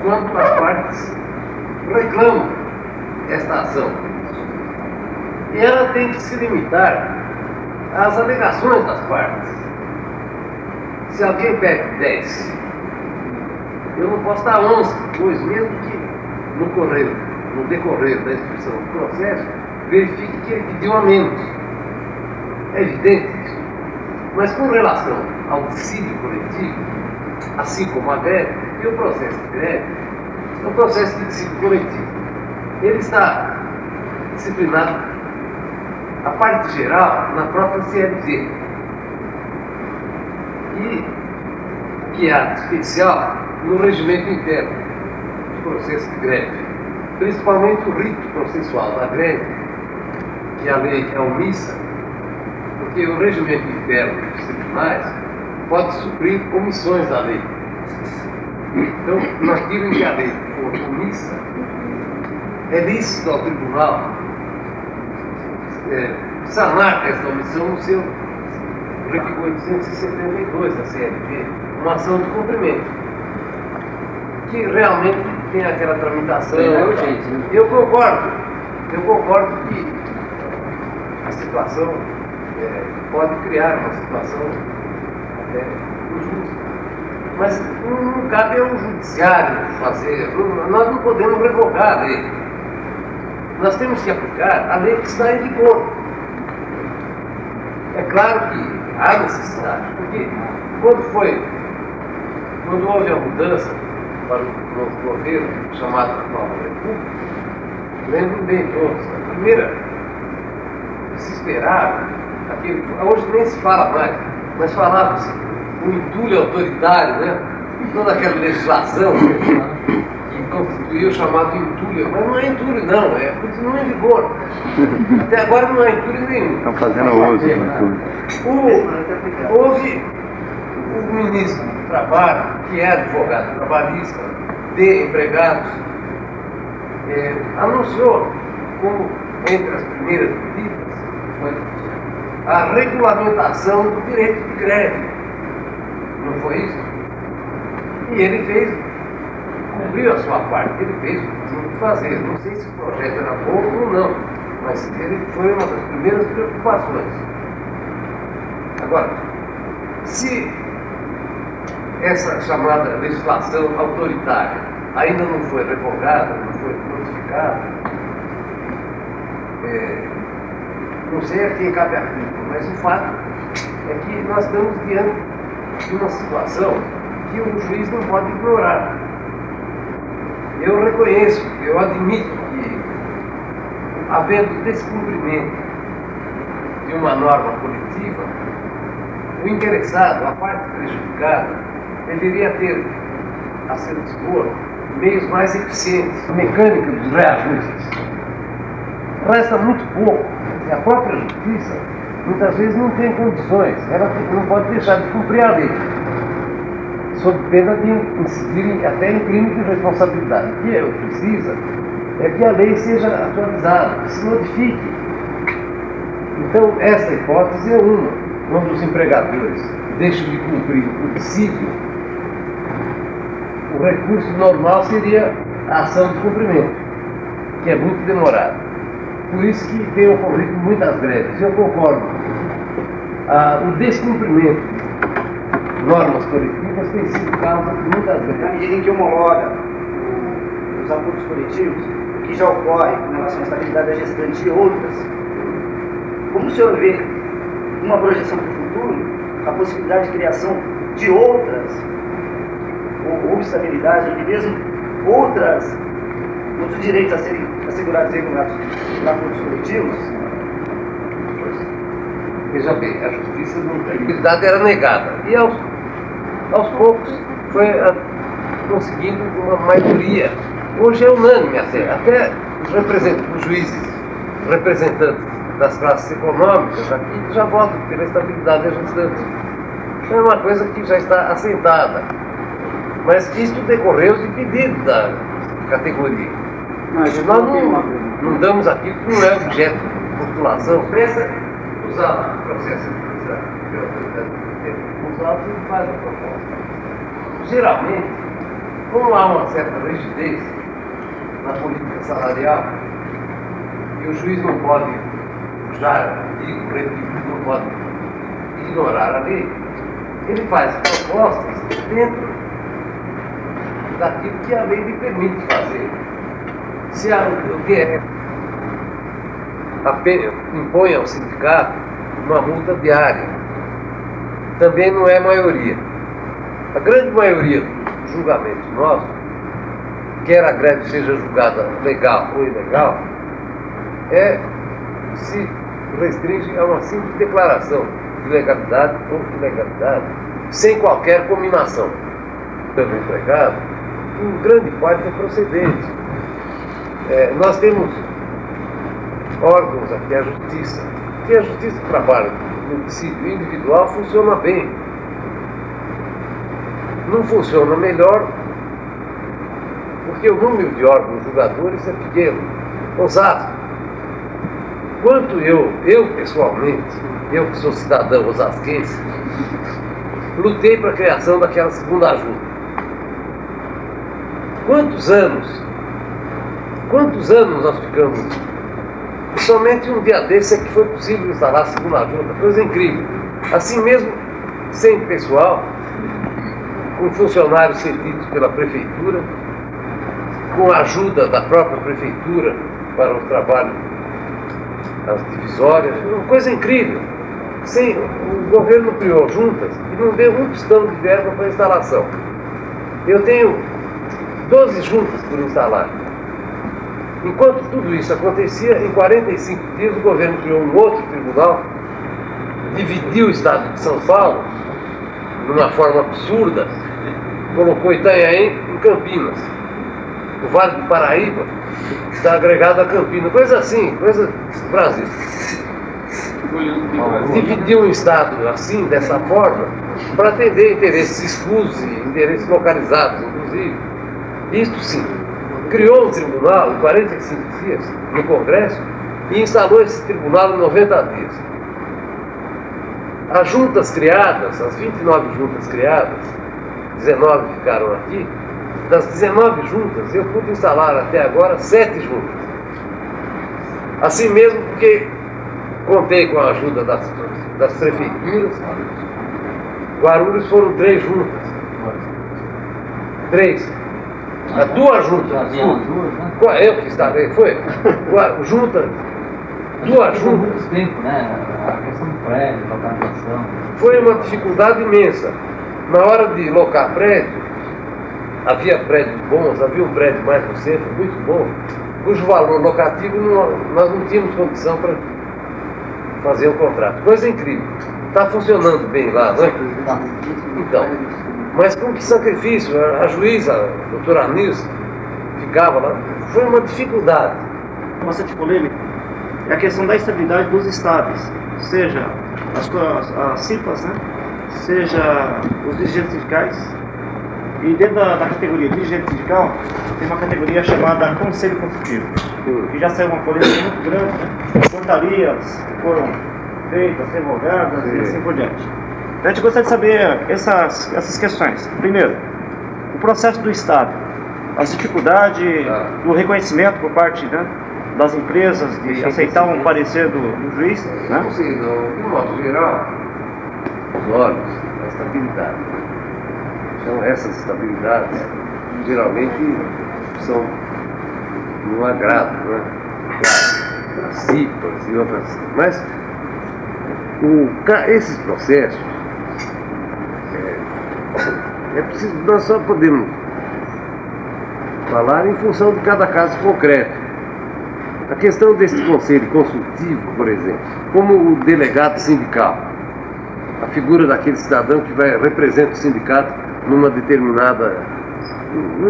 quando as partes reclamam esta ação. E ela tem que se limitar às alegações das partes. Se alguém pede 10, eu não posso dar 11, pois mesmo que no decorrer da instrução do processo, verifique que ele pediu a menos. É evidente isso. Mas com relação ao dissídio coletivo, assim como a greve, e o processo de greve, é um processo de dissídio coletivo. Ele está disciplinado, a parte geral, na própria CLT. E que há especial no regimento interno do processo de greve, principalmente o rito processual da greve, que a lei é omissa, porque o regimento interno dos tribunais pode suprir omissões da lei. Então, naquilo em que a lei for omissa, é lícito ao tribunal sanar esta omissão no seu artigo 872 da CLT, uma ação de cumprimento, que realmente tem aquela tramitação. Eu concordo que a situação pode criar uma situação até injusta. Mas não cabe ao judiciário fazer, nós não podemos revogar a lei. Nós temos que aplicar a lei que está em vigor. É claro que há necessidade, porque quando houve a mudança para o novo governo, chamado Nova República, lembro bem todos, a primeira, se esperava, hoje nem se fala mais, mas falava-se o entulho autoritário, né? Toda aquela legislação que constituiu o chamado entulho, mas não é entulho não, continua em vigor. Até agora não há entulho nenhum. Estão fazendo uso do entulho. Houve o ministro do Trabalho, que é advogado trabalhista de empregados, anunciou como entre as primeiras medidas a regulamentação do direito de greve. Não foi isso? E ele cumpriu a sua parte, ele fez o que tinha que fazer. Não sei se o projeto era bom ou não, mas ele foi uma das primeiras preocupações. Agora, se essa chamada legislação autoritária ainda não foi revogada, não foi modificada, não sei a quem cabe a crítica, mas o fato é que nós estamos diante de uma situação que o juiz não pode ignorar. Eu reconheço, eu admito que, havendo descumprimento de uma norma coletiva, o interessado, a parte prejudicada, deveria ter a seu dispor meios mais eficientes. A mecânica dos reajustes resta muito pouco. A própria justiça muitas vezes não tem condições, ela não pode deixar de cumprir a lei, sob pena de incidir até em crime de responsabilidade. O que ela precisa é que a lei seja atualizada, que se modifique. Então, esta hipótese é uma. Quando os empregadores deixam de cumprir o dissídio, o recurso normal seria a ação de cumprimento, que é muito demorada. Por isso que tem ocorrido muitas greves. Eu concordo. O descumprimento de normas coletivas tem sido causa de muitas greves. Na medida em que homologa os acordos coletivos, o que já ocorre com relação à estabilidade da gestante e outras, como o senhor vê uma projeção para o futuro, a possibilidade de criação de outras, ou estabilidade, e mesmo outros direitos a serem assegurados e regulados por acordos coletivos? Veja bem, a justiça não tem. A estabilidade era negada. E aos poucos foi conseguindo uma maioria. Hoje é unânime até os juízes, representantes das classes econômicas aqui já votam pela estabilidade da gestante. É uma coisa que já está assentada. Mas isso decorreu de pedido da categoria. Mas nós não damos aquilo que não é objeto de postulação. Pensa usar o processo os autos e faz a proposta. Geralmente, como há uma certa rigidez na política salarial, e o juiz não pode puxar, não pode ignorar a lei, ele faz propostas dentro daquilo que a lei lhe permite fazer. Se o TRF impõe ao sindicato uma multa diária, também não é maioria. A grande maioria dos julgamentos nossos, quer a greve seja julgada legal ou ilegal, se restringe a uma simples declaração de legalidade ou ilegalidade, sem qualquer combinação. Pelo empregado, em grande parte é procedente. Nós temos órgãos aqui, a justiça, que a justiça do trabalho no dissídio individual funciona bem. Não funciona melhor porque o número de órgãos julgadores é pequeno. Osasco, quanto eu pessoalmente, eu que sou cidadão osasquense, lutei para a criação daquela segunda ajuda. Quantos anos nós ficamos? E somente um dia desse é que foi possível instalar a segunda ajuda. Coisa incrível. Assim mesmo, sem pessoal, com funcionários cedidos pela prefeitura, com a ajuda da própria prefeitura para o trabalho, as divisórias, uma coisa incrível. O governo criou juntas e não deu um tostão de verba para a instalação. Eu tenho 12 juntas por instalar. Enquanto tudo isso acontecia, em 45 dias o governo criou um outro tribunal, dividiu o estado de São Paulo de uma forma absurda, colocou Itanhaém em Campinas. O Vale do Paraíba está agregado a Campinas, coisa assim, coisa do Brasil. Dividiu um estado assim, dessa forma, para atender interesses escusos e interesses localizados, inclusive. Isto sim, criou um tribunal em 45 dias no Congresso e instalou esse tribunal em 90 dias. As juntas criadas, as 29 juntas criadas, 19 ficaram aqui, das 19 juntas eu pude instalar até agora 7 juntas. Assim mesmo porque contei com a ajuda das prefeituras. Guarulhos foram 3 juntas. 3. 2 juntas. Eu que instalei, foi? Junta. 2 juntas. Tempo, né? A questão do prédio, localização. Foi uma dificuldade imensa. Na hora de locar prédio, havia prédios bons, havia um prédio mais no centro, muito bom, cujo valor locativo nós não tínhamos condição para fazer um contrato. Coisa incrível. Está funcionando bem lá, não é? Então, mas com que sacrifício? A juíza, a doutora Nilce, ficava lá. Foi uma dificuldade. Bastante polêmica é a questão da estabilidade dos estáveis, seja as CIPAs, né? Seja os dirigentes sindicais. E dentro da categoria dirigente sindical, tem uma categoria chamada Conselho Consultivo, que já saiu uma polêmica muito grande, né? Portarias que foram feitas, revogadas e assim por diante. A gente gostaria de saber essas questões. Primeiro, o processo do Estado, as dificuldades do reconhecimento por parte, né, das empresas de aceitar um parecer do juiz. Né? Sim, de modo geral, os olhos, a estabilidade. Então essas estabilidades geralmente são no agrado, né? As CIPAs e outras. Mas esses processos é preciso, nós só podemos falar em função de cada caso concreto. A questão desse conselho consultivo, por exemplo, como o delegado sindical, a figura daquele cidadão que representa o sindicato num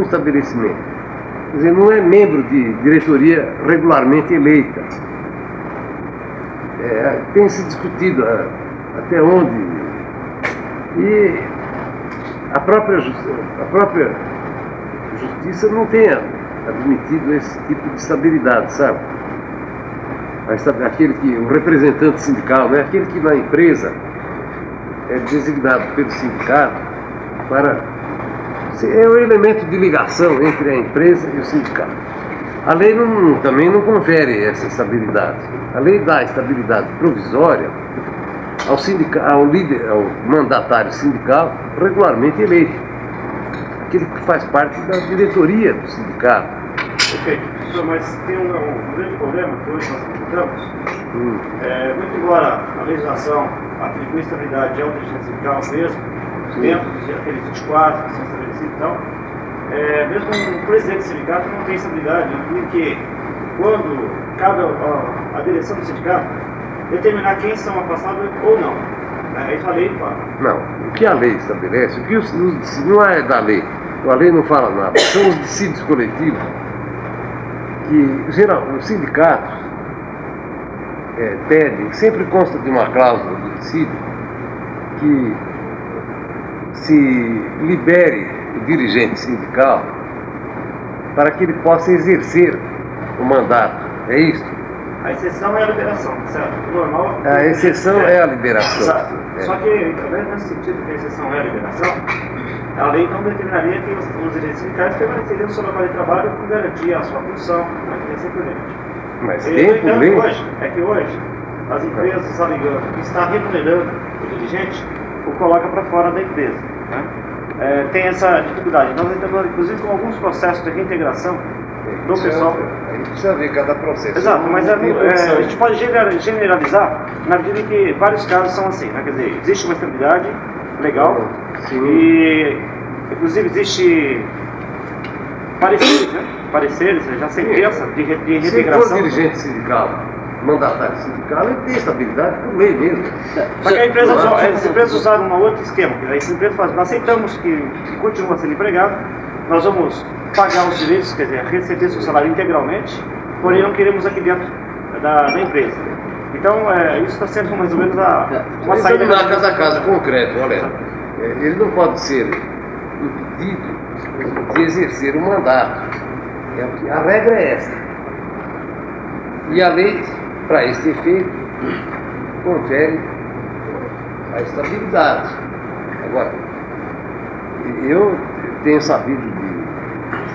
estabelecimento. Quer dizer, não é membro de diretoria regularmente eleita. Tem se discutido até onde. E a própria justiça não tem admitido esse tipo de estabilidade, sabe? O representante sindical, né? Aquele que na empresa é designado pelo sindicato para... É o elemento de ligação entre a empresa e o sindicato. A lei também não confere essa estabilidade. A lei dá estabilidade provisória ao líder, ao mandatário sindical regularmente eleito. Aquele que faz parte da diretoria do sindicato. Perfeito. Mas tem um grande problema que hoje nós enfrentamos. Muito embora a legislação atribui estabilidade ao dirigente sindical mesmo, dentro daqueles 24 que são estabelecidos e tal, mesmo o presidente do sindicato não tem estabilidade, porque quando cabe à direção do sindicato determinar quem são afastados ou não. Isso a lei fala. Não, o que a lei estabelece, não é da lei, a lei não fala nada, são os dissídios coletivos que, os sindicatos pedem, sempre consta de uma cláusula do dissídio, que se libere o dirigente sindical para que ele possa exercer o mandato. É isso? A exceção é a liberação, certo? O normal... A exceção é a liberação. Exato. Só que, também nesse sentido que a exceção é a liberação, a lei não determinaria que os dirigentes sindicais permaneceriam no seu local de trabalho com garantia a sua função, e assim por diante. Mas tem por lei? Hoje, as empresas alegando que está remunerando o dirigente, o coloca para fora da empresa. Né? Tem essa dificuldade. Nós estamos, inclusive, com alguns processos de reintegração do pessoal. A gente precisa ver cada processo. Exato, mas a gente pode generalizar na medida em que vários casos são assim. Né? Quer dizer, existe uma estabilidade legal. Sim. E, inclusive, existe pareceres, né? Pareceres, já sentença de reintegração. Se for dirigente sindical, mandatário sindical, ele tem estabilidade por lei mesmo. Só que as empresas usaram um outro esquema. As empresas fazem, nós aceitamos que continua sendo empregado, nós vamos pagar os direitos, quer dizer, receber seu salário integralmente, porém não queremos aqui dentro da empresa. Então, isso está sendo mais ou menos uma saída... Na cada caso concreto, olha, ele não pode ser impedido de exercer o mandato. A regra é essa. E a lei, para esse efeito, confere a estabilidade. Agora, eu tenho sabido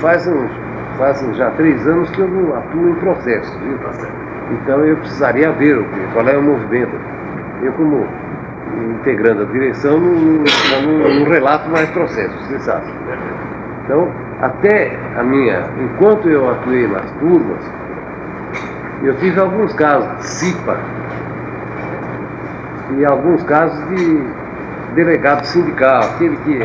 fazem já 3 anos que eu não atuo em processo, viu? Então eu precisaria ver qual é o movimento. Eu, como integrando a direção, não relato mais processos, você sabe. Então, enquanto eu atuei nas turmas, eu tive alguns casos de CIPA e alguns casos de delegado sindical, aquele que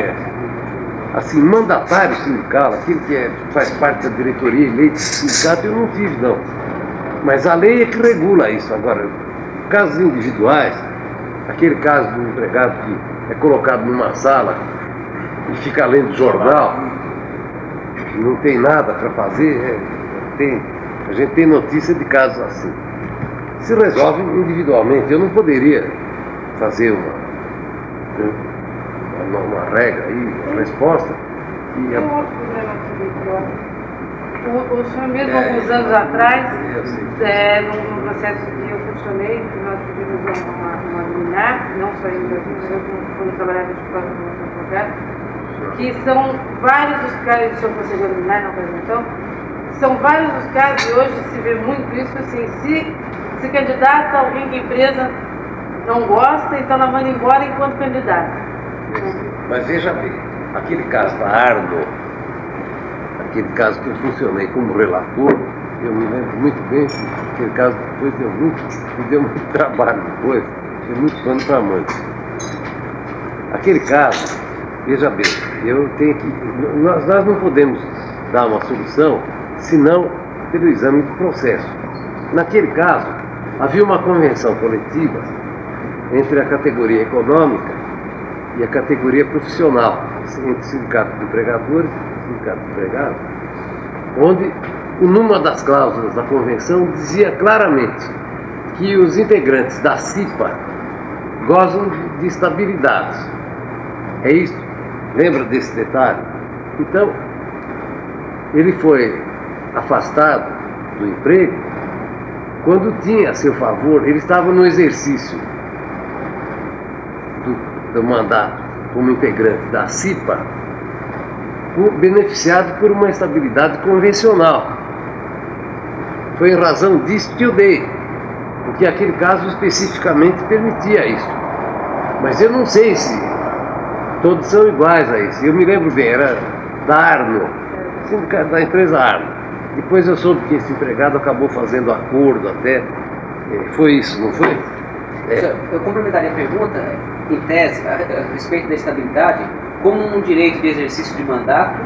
assim, mandatário sindical, aquele que faz parte da diretoria eleita do sindicato, eu não tive, não. Mas a lei é que regula isso. Agora, casos individuais, aquele caso do empregado que é colocado numa sala e fica lendo jornal, não tem nada para fazer, a gente tem notícia de casos assim. Se resolve individualmente. Eu não poderia fazer uma regra aí, uma resposta. Tem um outro problema aqui, o senhor mesmo, alguns anos atrás, num processo que eu funcionei, que nós pedimos uma liminar, não só em Brasil, mas eu quando trabalhava de fora como advogado, que são vários os casos, o senhor conseguiu liminar na apresentação, são vários os casos, e hoje se vê muito isso, assim, se candidata alguém que a empresa não gosta, então ela manda embora enquanto candidata. Mas veja bem, aquele caso da Arno, aquele caso que eu funcionei como relator, eu me lembro muito bem que aquele caso depois me deu muito trabalho depois, deu muito pano para mãe. Aquele caso, veja bem, nós não podemos dar uma solução senão pelo exame do processo. Naquele caso, havia uma convenção coletiva entre a categoria econômica e a categoria profissional, entre o sindicato de empregadores e o sindicato de empregados, onde, numa das cláusulas da convenção, dizia claramente que os integrantes da CIPA gozam de estabilidade. É isso? Lembra desse detalhe? Então, ele foi afastado do emprego quando tinha a seu favor, ele estava no exercício do mandato como integrante da CIPA, beneficiado por uma estabilidade convencional. Foi em razão disso que eu dei, porque aquele caso especificamente permitia isso. Mas eu não sei se todos são iguais a isso. Eu me lembro bem, era da Arno, sindicato da empresa Arno. Depois eu soube que esse empregado acabou fazendo acordo até. Foi isso, não foi? Eu complementaria a pergunta, em tese, a respeito da estabilidade, como um direito de exercício de mandato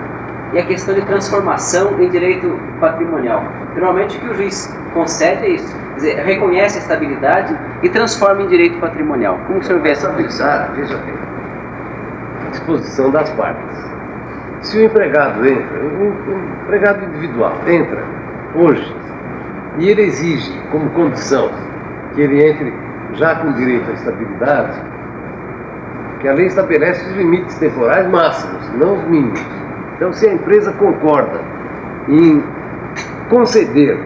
e a questão de transformação em direito patrimonial. Normalmente o que o juiz concede é isso, quer dizer, reconhece a estabilidade e transforma em direito patrimonial. Como o senhor vê essa posição? Veja bem, disposição das partes. Se o empregado entra, um empregado individual entra hoje e ele exige como condição que ele entre já com direito à estabilidade, que a lei estabelece os limites temporais máximos, não os mínimos. Então, se a empresa concorda em conceder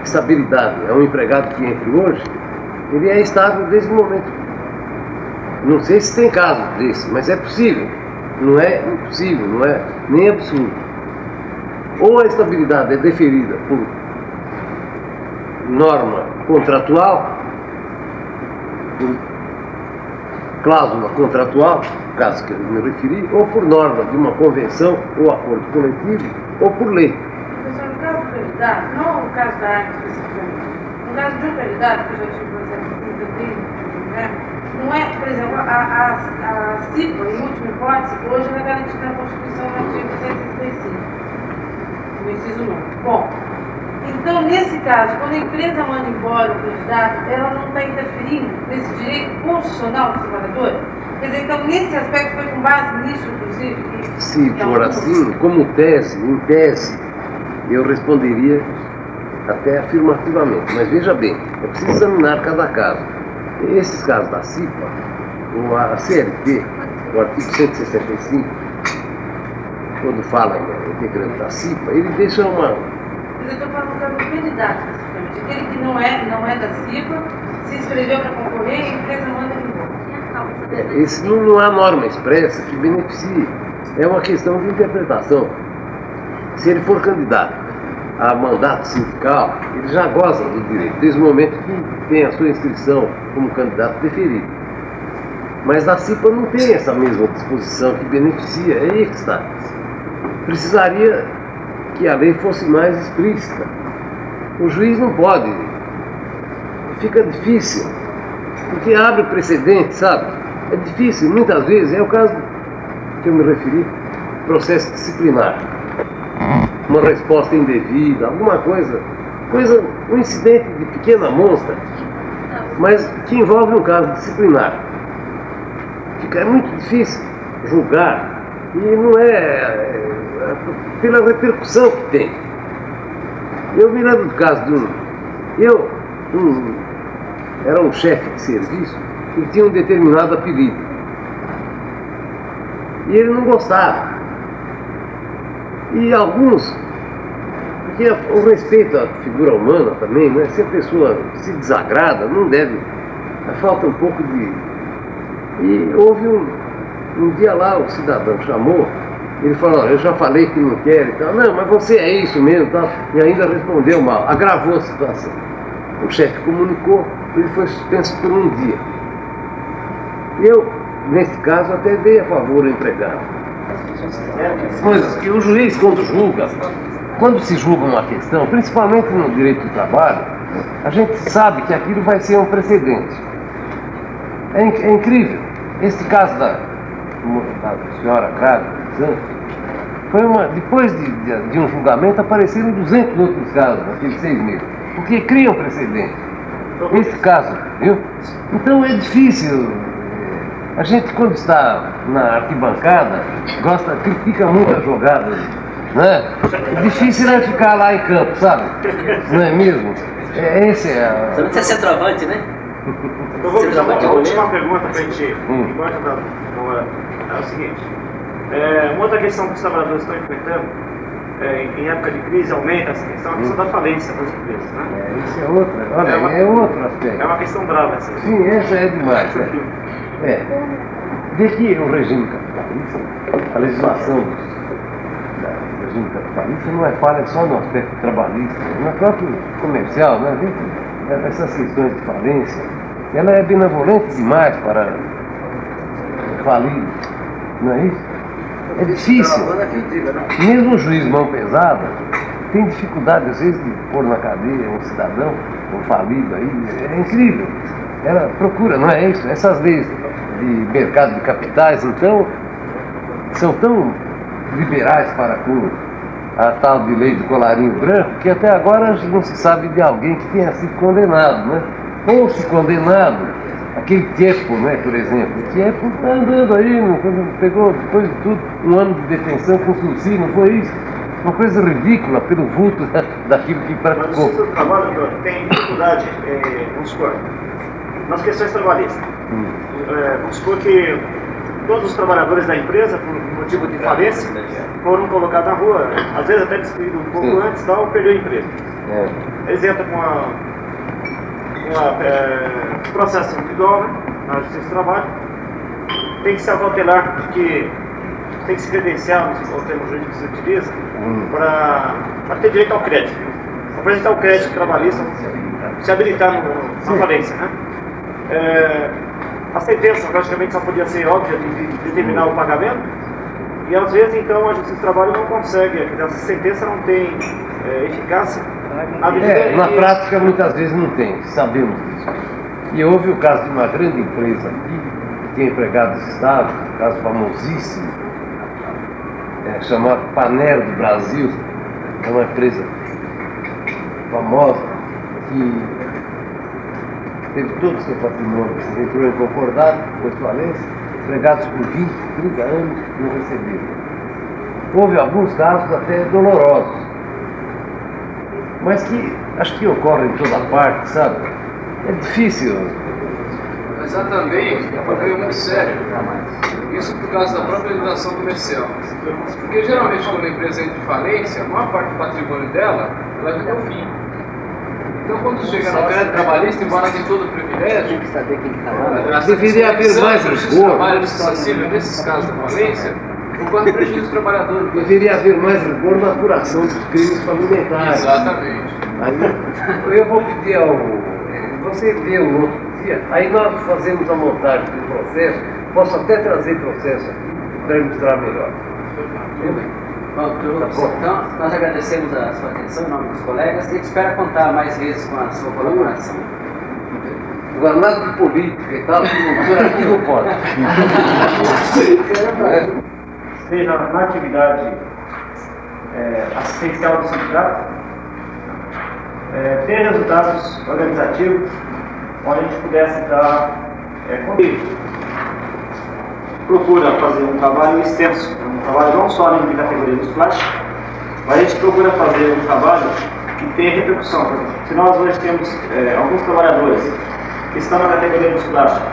estabilidade a um empregado que entre hoje, ele é estável desde o momento. Não sei se tem caso desse, mas é possível. Não é impossível, não é nem absurdo. Ou a estabilidade é deferida por norma contratual, por cláusula contratual, caso que eu me referi, ou por norma de uma convenção ou acordo coletivo, ou por lei. Professor, no caso do candidato, não no caso da área especificamente, no caso de um candidato, que eu já tive, por exemplo, né? Não é, por exemplo, a CIPA, em última hipótese, hoje ela é garantida na Constituição no artigo 135, no inciso 9. Bom, então, nesse caso, quando a empresa manda embora o candidato, ela não está interferindo nesse direito constitucional do trabalhador? Quer dizer, então, nesse aspecto, foi com base nisso, inclusive? Se for assim, como tese, em tese, eu responderia até afirmativamente. Mas veja bem, é preciso examinar cada caso. Esses casos da CIPA, ou a CLT, o artigo 165, quando fala em integrante da CIPA, ele deixa uma... Mas eu estou falando do caso do candidato, especificamente. Aquele que não é da CIPA, se inscreveu para concorrer, a empresa manda ele embora. Esse não há norma expressa que beneficie. É uma questão de interpretação. Se ele for candidato a mandato sindical, ele já goza do direito, desde o momento que tem a sua inscrição como candidato deferido. Mas a CIPA não tem essa mesma disposição que beneficia, é aí que está. Precisaria que a lei fosse mais explícita. O juiz não pode, fica difícil, porque abre precedente, sabe? É difícil, muitas vezes, é o caso que eu me referi, processo disciplinar, uma resposta indevida, alguma coisa, um incidente de pequena monta, mas que envolve um caso disciplinar. É muito difícil julgar, e não é pela repercussão que tem. Eu me lembro do caso de era um chefe de serviço e tinha um determinado apelido. E ele não gostava. E alguns, porque o respeito à figura humana também, né? Se a pessoa se desagrada, não deve, falta um pouco de... E houve um dia lá, o cidadão chamou, ele falou, eu já falei que não quero e tal, não, mas você é isso mesmo e tal, e ainda respondeu mal, agravou a situação. O chefe comunicou, ele foi suspenso por um dia. Eu, nesse caso, até dei a favor ao empregado. Coisas que o juiz, quando se julga uma questão, principalmente no direito do trabalho, a gente sabe que aquilo vai ser um precedente. É incrível. Este caso da senhora grávida, foi depois de um julgamento, apareceram 200 outros casos naqueles 6 meses, porque criam precedente. Esse caso, viu? Então é difícil. A gente, quando está na arquibancada, critica muito as jogadas, né? O difícil é ficar lá em campo, sabe? Não é mesmo? Esse é... Você não precisa ser centroavante, né? Eu vou fazer uma última pergunta para a gente ir embora é o seguinte. Uma outra questão que os trabalhadores estão enfrentando, em época de crise, aumenta essa questão, a questão da falência das empresas, né? Isso é outra, olha, é outro aspecto. É uma questão brava essa. Sim, essa é demais. Vê que o regime capitalista, a legislação do regime capitalista não é falha só no aspecto trabalhista, no próprio comercial, né? Essas questões de falência, ela é benevolente demais para falidos, não é isso? É difícil. Mesmo o juiz mão pesada tem dificuldade às vezes de pôr na cadeia um cidadão, um falido aí, é incrível. Ela procura, não é isso? Essas leis de mercado de capitais, então, são tão liberais para com a tal de lei do colarinho branco, que até agora não se sabe de alguém que tenha sido condenado, né? Ou se condenado, aquele Tiepo, né, por exemplo. O Tiepo está andando aí, pegou, depois de tudo, 1 ano de detenção com sursi, não foi isso? Uma coisa ridícula pelo vulto daquilo que praticou. Mas o seu trabalho, doutor, tem dificuldade, vamos supor, nas questões trabalhistas. Vamos supor que todos os trabalhadores da empresa, por motivo de falência, foram colocados na rua, às vezes até despedido um pouco antes, tal, perdeu a empresa. Eles entram com processo individual, né, na Justiça do Trabalho, tem que se acautelar que tem que se credenciar, o termo jurídico que se utiliza, para ter direito ao crédito. Apresentar o crédito trabalhista, se habilitar na falência, né? A sentença praticamente só podia ser óbvia de determinar o pagamento, e às vezes então a Justiça do Trabalho não consegue, essa sentença não tem eficácia. Na prática muitas vezes não tem, sabemos disso. E houve o caso de uma grande empresa aqui, que tinha empregados estáveis, um caso famosíssimo, chamado Paner do Brasil, é uma empresa famosa, que teve todo o seu patrimônio, entrou em concordado, depois falência, empregados por 20, 30 anos não receberam. Houve alguns casos até dolorosos, mas que acho que ocorrem em toda parte, sabe? É difícil. Exatamente, é um problema muito sério. Isso por causa da própria legislação comercial. Porque geralmente quando a empresa entra em falência, a maior parte do patrimônio dela, ela já deu fim. Então quando chega no crédito trabalhista, embora tenha todo o privilégio, deveria haver mais rigor. Trabalho acessível nesses casos da falência, ocorre prejuízo dos trabalhadores. Deveria haver mais rigor na apuração dos crimes familiares. Exatamente. Aí, eu vou pedir ao... Você vê o outro dia, aí nós fazemos a montagem do processo, posso até trazer processo aqui para ilustrar melhor. Então, nós agradecemos a sua atenção em nome dos colegas e espera contar mais vezes com a sua colaboração. Agora, nada de política e tal, aqui não pode. seja na atividade assistencial do sindicato, ter resultados organizativos onde a gente pudesse dar procura fazer um trabalho extenso, um trabalho não só de categoria dos plásticos, mas a gente procura fazer um trabalho que tenha repercussão. Se nós hoje temos alguns trabalhadores que estão na categoria dos plásticos,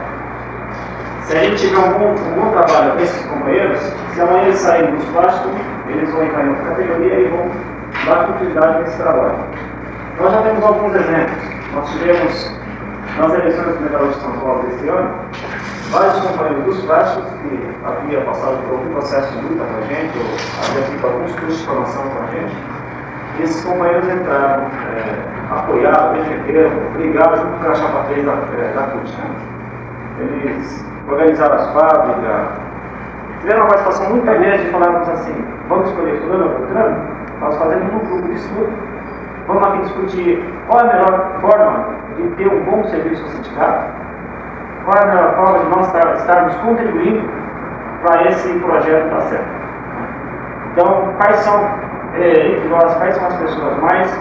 se a gente tiver um bom trabalho com esses companheiros, se amanhã eles saírem dos plásticos, eles vão entrar em outra categoria e vão dar continuidade nesse trabalho. Nós já temos alguns exemplos. Nós tivemos, nas eleições do Metalúrgico de São Paulo deste ano, vários companheiros dos plásticos que haviam passado por algum processo de luta com a gente, ou haviam feito alguns cursos de formação com a gente. E esses companheiros entraram, apoiaram, defenderam, brigaram junto com a chapa 3 da CUT. Eles organizaram as fábricas, tiveram uma participação muito grande e falaram assim: vamos escolher fulano ou beltrano, nós fazemos um grupo de estudo, vamos aqui discutir qual é a melhor forma de ter um bom serviço ao sindicato, qual é a melhor forma de nós estarmos contribuindo para esse projeto dar certo. Então, quais são, entre nós, quais são as pessoas mais,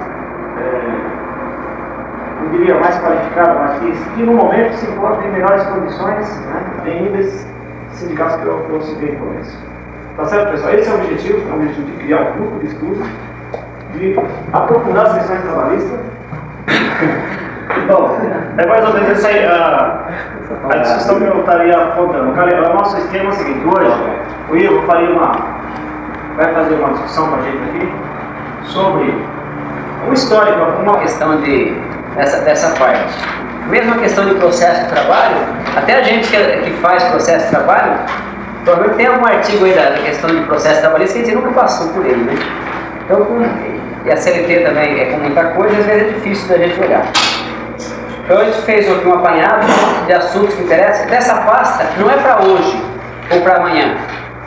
eu diria, mais qualificadas, mas que no momento se encontram em melhores condições, né, em níveis sindicais que eu citei no começo. Tá certo, pessoal? Esse é o objetivo, é o objetivo de criar um grupo de estudo, de aprofundar as questões trabalhistas. Bom, é mais ou menos essa aí a discussão que eu estaria apontando. O nosso esquema é o seguinte: hoje o Ivo vai fazer uma discussão com a gente aqui sobre um histórico, uma questão dessa parte. Mesmo a questão de processo de trabalho, até a gente que faz processo de trabalho, provavelmente tem algum artigo aí da questão de processo trabalhista que a gente nunca passou por ele, né? Então, e a CLT também é com muita coisa, às vezes é difícil da gente olhar. Então a gente fez aqui um apanhado de assuntos que interessam. Dessa pasta não é para hoje ou para amanhã,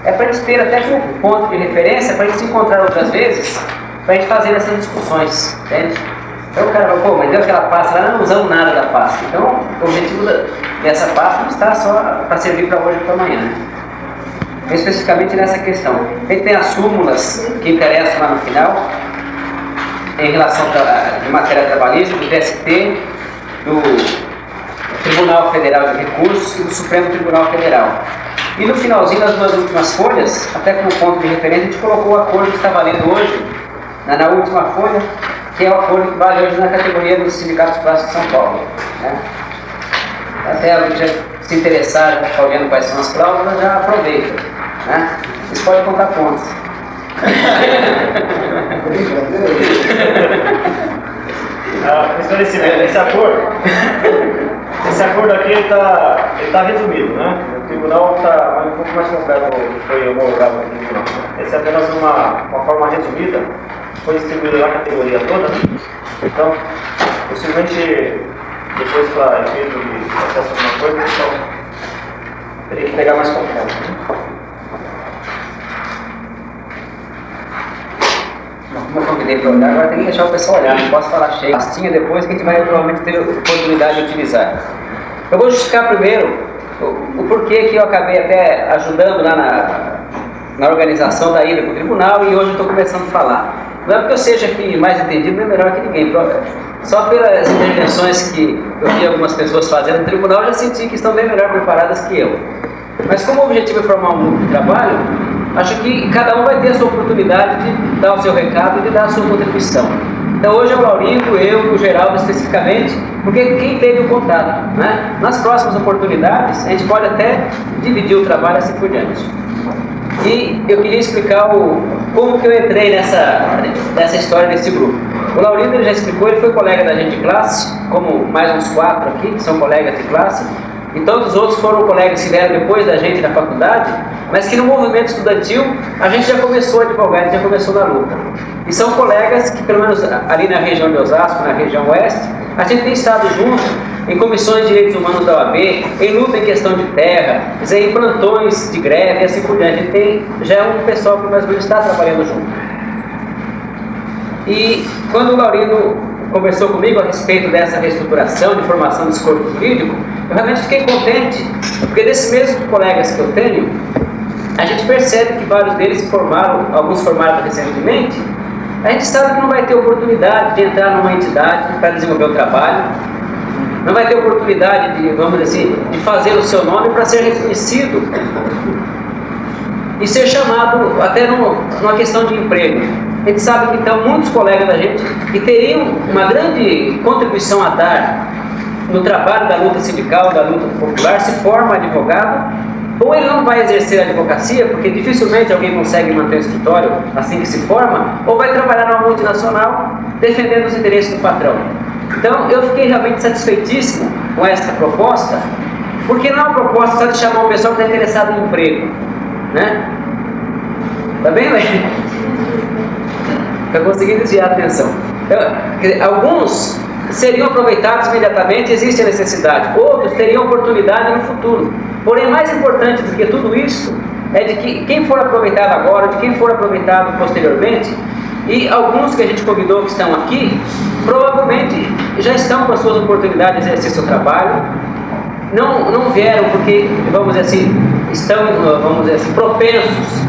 é para a gente ter até um ponto de referência, para a gente se encontrar outras vezes, para a gente fazer essas discussões, entende? Então o cara fala: pô, mas deu aquela pasta lá, não usamos nada da pasta. Então o objetivo dessa pasta não está só para servir para hoje ou para amanhã, né? Especificamente nessa questão. A gente tem as súmulas que interessam lá no final, em relação à matéria trabalhista, do TST, do Tribunal Federal de Recursos e do Supremo Tribunal Federal. E no finalzinho das duas últimas folhas, até como ponto de referência, a gente colocou o acordo que está valendo hoje, na última folha, que é o acordo que vale hoje na categoria dos sindicatos plásticos de São Paulo, né? Até alguém já se interessar, olhando quais são as cláusulas, já aproveita, né? Vocês podem contar pontos. Esclarecimento, esse acordo aqui está resumido, né? O tribunal está um pouco mais completo do que foi homologado no tribunal. Essa é apenas uma forma resumida, foi distribuída na categoria toda, né? Então, possivelmente, depois para efeito de acesso a alguma coisa, então, teria que pegar mais completo. Como eu convidei para olhar, agora tem que deixar o pessoal olhar, não posso falar cheio. Pastinha depois que a gente vai provavelmente ter oportunidade de utilizar. Eu vou justificar primeiro o porquê que eu acabei até ajudando lá na organização da ida para o tribunal e hoje eu estou começando a falar. Não é porque eu seja aqui mais entendido, nem melhor que ninguém. Só pelas intervenções que eu vi algumas pessoas fazendo no tribunal, eu já senti que estão bem melhor preparadas que eu. Mas como o objetivo é formar um grupo de trabalho, acho que cada um vai ter a sua oportunidade de dar o seu recado e de dar a sua contribuição. Então hoje é o Laurindo, eu, o Geraldo especificamente, porque quem teve o contato, né? Nas próximas oportunidades, a gente pode até dividir o trabalho assim por diante. E eu queria explicar como que eu entrei nessa história desse grupo. O Laurindo, ele já explicou, ele foi colega da gente de classe, como mais uns 4 aqui, que são colegas de classe, e todos os outros foram colegas que vieram depois da gente na faculdade, mas que no movimento estudantil a gente já começou a advogar, a gente já começou na luta. E são colegas que, pelo menos ali na região de Osasco, na região oeste, a gente tem estado junto em comissões de direitos humanos da OAB, em luta em questão de terra, em plantões de greve e assim por diante. A gente tem já um pessoal que mais ou menos está trabalhando junto. E quando o Laurindo conversou comigo a respeito dessa reestruturação de formação desse corpo jurídico, eu realmente fiquei contente, porque desses mesmos colegas que eu tenho, a gente percebe que vários deles se formaram, alguns formaram recentemente. A gente sabe que não vai ter oportunidade de entrar numa entidade para desenvolver o trabalho, não vai ter oportunidade de, vamos dizer assim, de fazer o seu nome para ser reconhecido e ser chamado até numa questão de emprego. A gente sabe que então muitos colegas da gente que teriam uma grande contribuição a dar no trabalho da luta sindical, da luta popular, se forma advogado, ou ele não vai exercer a advocacia, porque dificilmente alguém consegue manter o escritório assim que se forma, ou vai trabalhar numa multinacional defendendo os interesses do patrão. Então eu fiquei realmente satisfeitíssimo com essa proposta, porque não é uma proposta só de chamar uma pessoa que está interessada em emprego, né? Tá bem, Léo? Para conseguir desviar a atenção. Então, alguns seriam aproveitados imediatamente, existe a necessidade. Outros teriam oportunidade no futuro. Porém, mais importante do que tudo isso é de que quem for aproveitado agora, de quem for aproveitado posteriormente, e alguns que a gente convidou que estão aqui, provavelmente já estão com as suas oportunidades de exercer seu trabalho, não vieram porque, vamos dizer assim, estão, vamos dizer assim, propensos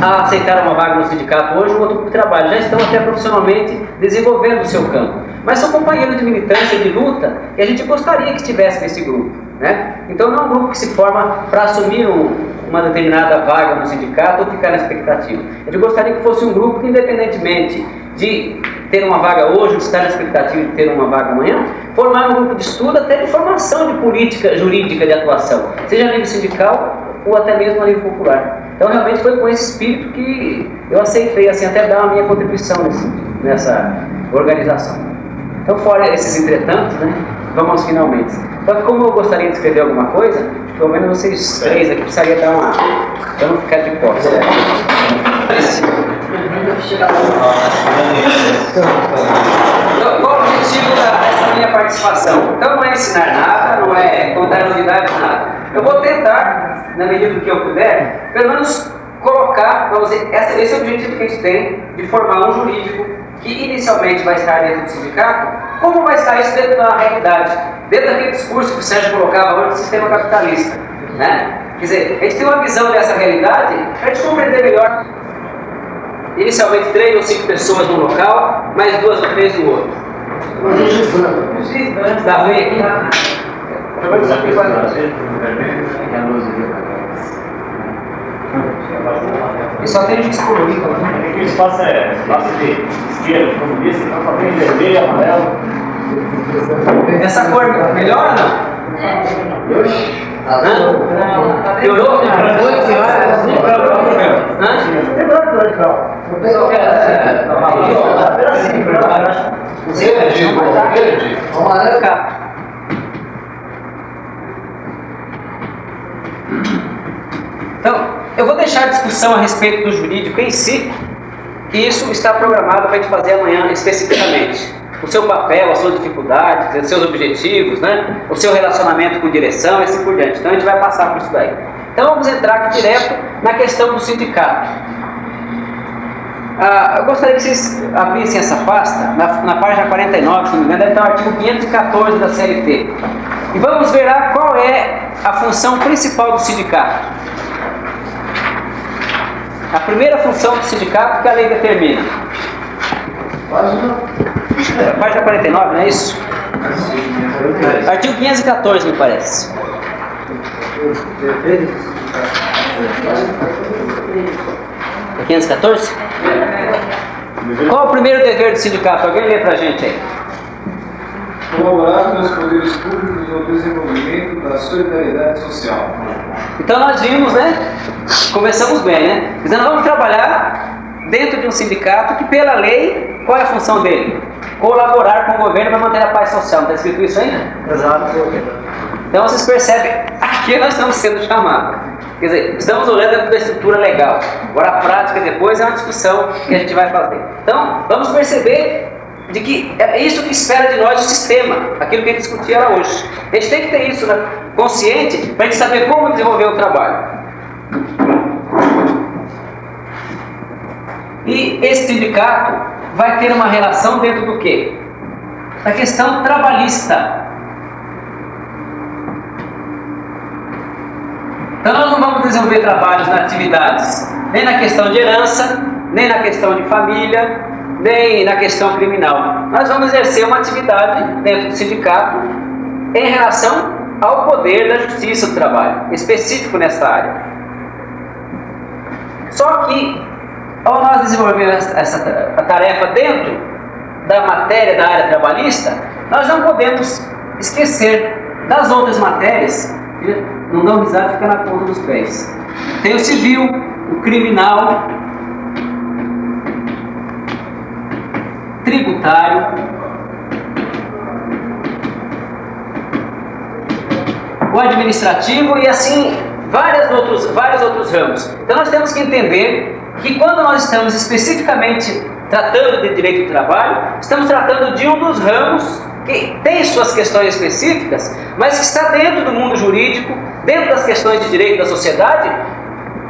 a aceitar uma vaga no sindicato hoje ou outro grupo de trabalho, já estão até profissionalmente desenvolvendo o seu campo. Mas são companheiros de militância, de luta, e a gente gostaria que estivesse nesse grupo, né? Então não é um grupo que se forma para assumir uma determinada vaga no sindicato ou ficar na expectativa. A gente gostaria que fosse um grupo que, independentemente de ter uma vaga hoje, ou estar na expectativa de ter uma vaga amanhã, formar um grupo de estudo até de formação de política jurídica de atuação, seja a nível sindical ou até mesmo a nível popular. Então realmente foi com esse espírito que eu aceitei assim, até dar a minha contribuição nessa organização. Então fora esses entretantos, né, vamos aos finalmente. Só que como eu gostaria de escrever alguma coisa, pelo menos vocês três aqui precisaria dar uma... para não ficar de costas. Então, qual o objetivo dessa minha participação? Então não é ensinar nada, não é contar novidades, nada. Eu vou tentar, na medida do que eu puder, pelo menos colocar, vamos dizer, esse é o objetivo que a gente tem de formar um jurídico que inicialmente vai estar dentro do sindicato. Como vai estar isso dentro da realidade? Dentro daquele discurso que o Sérgio colocava hoje do sistema capitalista, né? Quer dizer, a gente tem uma visão dessa realidade para a gente compreender melhor. Inicialmente 3 ou 5 pessoas no local, mais 2 ou 3 no outro. Está ruim aqui? E só tem gente colorida. Aquele espaço é espaço de esquerda, comunista, então só tem vermelho e amarelo. Essa cor melhora ou não? Piorou? Então, eu vou deixar a discussão a respeito do jurídico em si, que isso está programado para a gente fazer amanhã especificamente. O seu papel, as suas dificuldades, os seus objetivos, né? O seu relacionamento com direção e assim por diante. Então a gente vai passar por isso daí. Então vamos entrar aqui direto na questão do sindicato. Eu gostaria que vocês abrissem essa pasta, na página 49, se não me engano, deve estar o artigo 514 da CLT. E vamos ver lá qual é a função principal do sindicato. A primeira função do sindicato que a lei determina. Página 49, não é isso? Artigo 514, me parece. É 514? Qual é o primeiro dever do sindicato? Alguém lê pra gente aí. Colaborar com os poderes públicos no desenvolvimento da solidariedade social. Então nós vimos, né? Começamos bem, né? Dizendo, vamos trabalhar dentro de um sindicato que, pela lei, qual é a função dele? Colaborar com o governo para manter a paz social. Não está escrito isso aí? Exato. Então vocês percebem, aqui nós estamos sendo chamados. Quer dizer, estamos olhando dentro da estrutura legal. Agora a prática depois é uma discussão que a gente vai fazer. Então, vamos perceber de que é isso que espera de nós o sistema, aquilo que a gente discutia lá hoje. A gente tem que ter isso consciente para a gente saber como desenvolver o trabalho. E esse sindicato vai ter uma relação dentro do quê? Da questão trabalhista. Então nós não vamos desenvolver trabalhos na atividades, nem na questão de herança, nem na questão de família, nem na questão criminal. Nós vamos exercer uma atividade dentro do sindicato em relação ao poder da justiça do trabalho, específico nessa área. Só que, ao nós desenvolvermos essa tarefa dentro da matéria da área trabalhista, nós não podemos esquecer das outras matérias, que não dão risada, fica na ponta dos pés. Tem o civil, o criminal, tributário, o administrativo e assim vários outros ramos. Então nós temos que entender que quando nós estamos especificamente tratando de direito do trabalho, estamos tratando de um dos ramos que tem suas questões específicas, mas que está dentro do mundo jurídico, dentro das questões de direito da sociedade,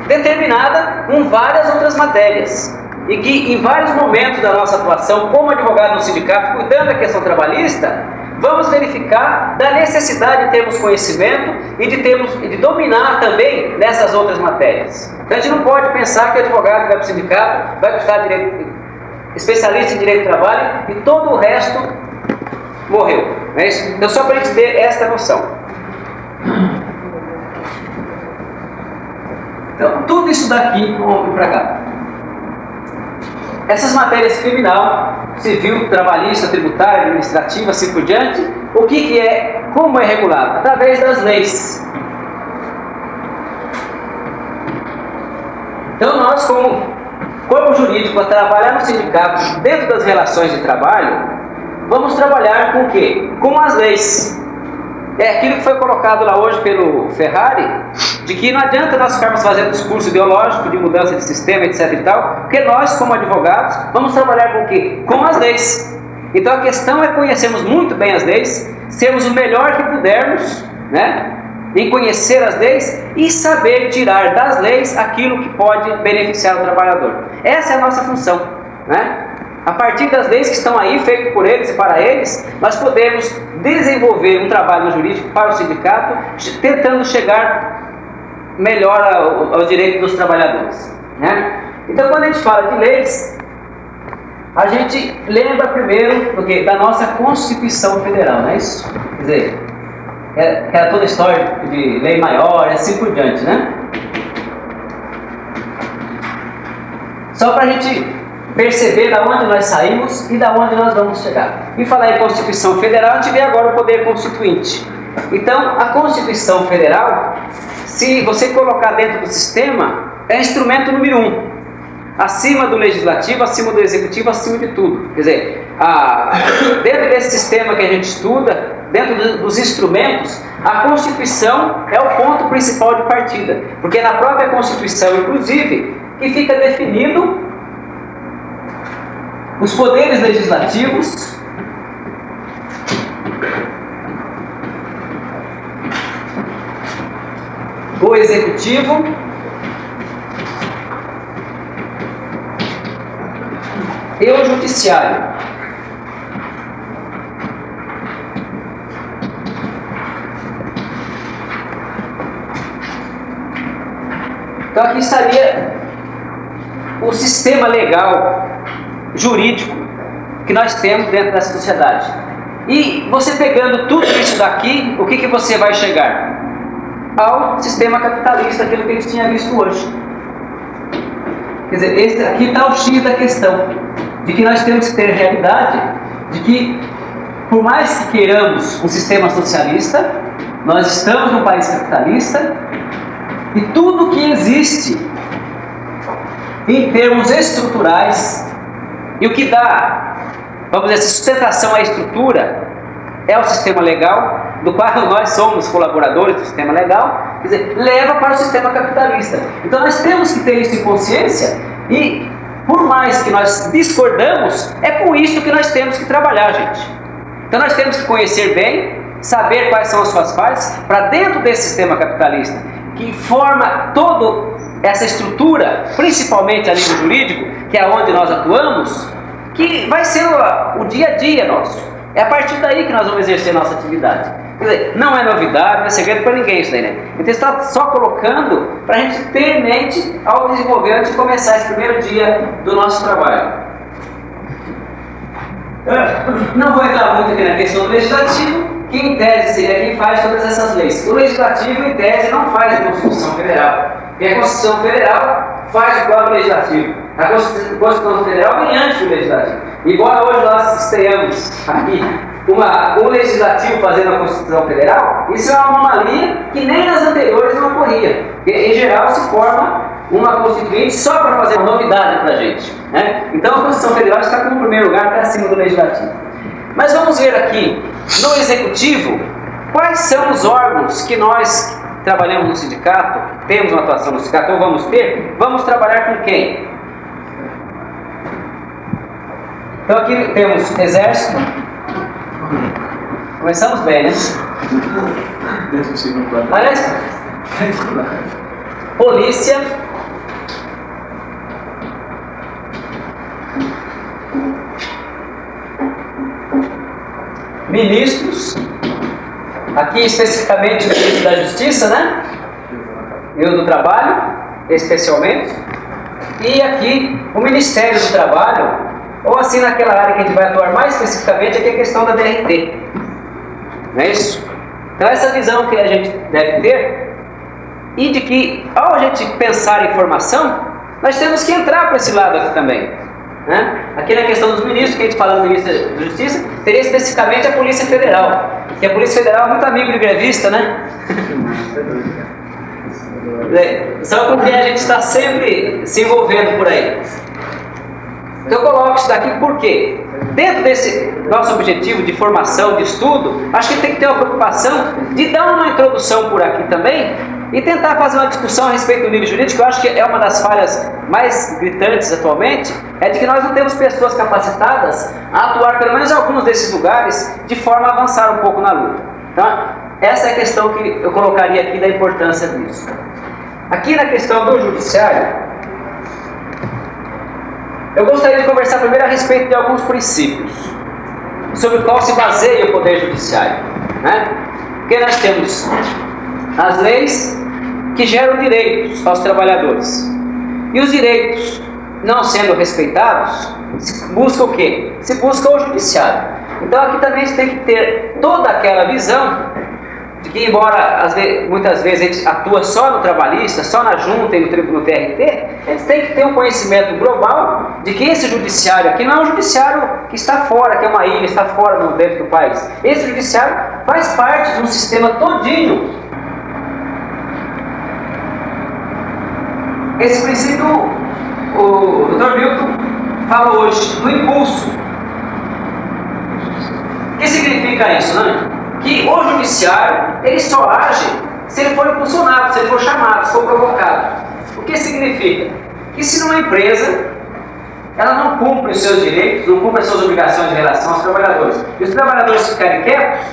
determinada com várias outras matérias. E que em vários momentos da nossa atuação como advogado no sindicato, cuidando da questão trabalhista, vamos verificar da necessidade de termos conhecimento e de dominar também nessas outras matérias. Então a gente não pode pensar que o advogado que vai para o sindicato vai custar especialista em direito do trabalho e todo o resto morreu. Não é isso? Então só para a gente ter esta noção. Então tudo isso daqui, vamos vir para cá. Essas matérias criminal, civil, trabalhista, tributária, administrativa, assim por diante, o que é, como é regulado? Através das leis. Então nós, como corpo jurídico, a trabalhar no sindicato, dentro das relações de trabalho, vamos trabalhar com o quê? Com as leis. É aquilo que foi colocado lá hoje pelo Ferrari, de que não adianta nós ficarmos fazendo discurso ideológico de mudança de sistema, etc e tal, porque nós, como advogados, vamos trabalhar com o quê? Com as leis. Então a questão é conhecermos muito bem as leis, sermos o melhor que pudermos, né, em conhecer as leis e saber tirar das leis aquilo que pode beneficiar o trabalhador. Essa é a nossa função, né? A partir das leis que estão aí, feitas por eles e para eles, nós podemos desenvolver um trabalho jurídico para o sindicato, tentando chegar melhor ao direito dos trabalhadores, né? Então, quando a gente fala de leis, a gente lembra primeiro da nossa Constituição Federal, não é isso? Quer dizer, que era toda a história de lei maior e assim por diante, né? Só para a gente perceber da onde nós saímos e da onde nós vamos chegar. E falar em Constituição Federal, a gente vê agora o poder constituinte. Então, a Constituição Federal, se você colocar dentro do sistema, é instrumento número 1. Acima do legislativo, acima do executivo, acima de tudo. Quer dizer, dentro desse sistema que a gente estuda, dentro dos instrumentos, a Constituição é o ponto principal de partida. Porque na própria Constituição, inclusive, que fica definido os poderes legislativos, o executivo e o judiciário. Então aqui estaria o sistema legal, jurídico que nós temos dentro dessa sociedade. E você pegando tudo isso daqui, o que você vai chegar? Ao sistema capitalista, aquilo que a gente tinha visto hoje. Quer dizer, aqui está o X da questão, de que nós temos que ter realidade, de que por mais que queiramos um sistema socialista, nós estamos num país capitalista e tudo que existe em termos estruturais e o que dá, vamos dizer, sustentação à estrutura é o sistema legal, do qual nós somos colaboradores do sistema legal, quer dizer, leva para o sistema capitalista. Então nós temos que ter isso em consciência e, por mais que nós discordamos, é com isso que nós temos que trabalhar, gente. Então nós temos que conhecer bem, saber quais são as suas fases, para dentro desse sistema capitalista, que forma toda essa estrutura, principalmente a nível jurídico, que é onde nós atuamos, que vai ser o dia a dia nosso. É a partir daí que nós vamos exercer nossa atividade. Quer dizer, não é novidade, não é segredo para ninguém isso daí, né? Então está só colocando para a gente ter em mente ao desenvolver antes de começar esse primeiro dia do nosso trabalho. Não vou entrar muito aqui na questão do legislativo, que em tese seria quem faz todas essas leis. O legislativo, em tese, não faz a Constituição Federal. E a Constituição Federal faz o próprio legislativo. A Constituição Federal vem antes do legislativo. Embora hoje nós estejamos aqui um legislativo fazendo a Constituição Federal, isso é uma anomalia que nem nas anteriores não ocorria. Em geral se forma uma Constituinte só para fazer uma novidade para a gente, né? Então a Constituição Federal está como primeiro lugar, até acima do legislativo. Mas vamos ver aqui, no Executivo, quais são os órgãos que nós trabalhamos no sindicato, temos uma atuação no sindicato, ou vamos ter, vamos trabalhar com quem? Então aqui temos Exército. Começamos bem, né? Aliás, Polícia. Ministros. Aqui especificamente o Ministro da Justiça, né? E o do Trabalho, especialmente. E aqui o Ministério do Trabalho, ou assim naquela área que a gente vai atuar mais especificamente, aqui é a questão da DRT. Não é isso? Então essa visão que a gente deve ter, e de que ao a gente pensar em formação, nós temos que entrar para esse lado aqui também. Né? Aqui na questão dos ministros, que a gente fala do Ministro da Justiça, teria especificamente a Polícia Federal. Que a Polícia Federal é muito amigo de grevista, né? Só com quem a gente está sempre se envolvendo por aí. Então eu coloco isso daqui porque dentro desse nosso objetivo de formação, de estudo, acho que tem que ter uma preocupação de dar uma introdução por aqui também e tentar fazer uma discussão a respeito do nível jurídico, que eu acho que é uma das falhas mais gritantes atualmente, é de que nós não temos pessoas capacitadas a atuar pelo menos em alguns desses lugares de forma a avançar um pouco na luta. Então, essa é a questão que eu colocaria aqui da importância disso. Aqui na questão do judiciário, eu gostaria de conversar primeiro a respeito de alguns princípios sobre o qual se baseia o Poder Judiciário, né? Porque nós temos as leis que geram direitos aos trabalhadores. E os direitos não sendo respeitados, se busca o quê? Se busca o judiciário. Então aqui também a gente tem que ter toda aquela visão de que, embora muitas vezes a gente atua só no trabalhista, só na junta e no TRT, a gente tem que ter um conhecimento global de que esse judiciário aqui não é um judiciário que está fora, que é uma ilha, está fora dentro do país. Esse judiciário faz parte de um sistema todinho. Esse princípio, o Dr. Milton fala hoje, do impulso. O que significa isso, né? Que o judiciário, ele só age se ele for impulsionado, se ele for chamado, se for provocado. O que significa? Que se numa empresa ela não cumpre os seus direitos, não cumpre as suas obrigações em relação aos trabalhadores, e os trabalhadores ficarem quietos,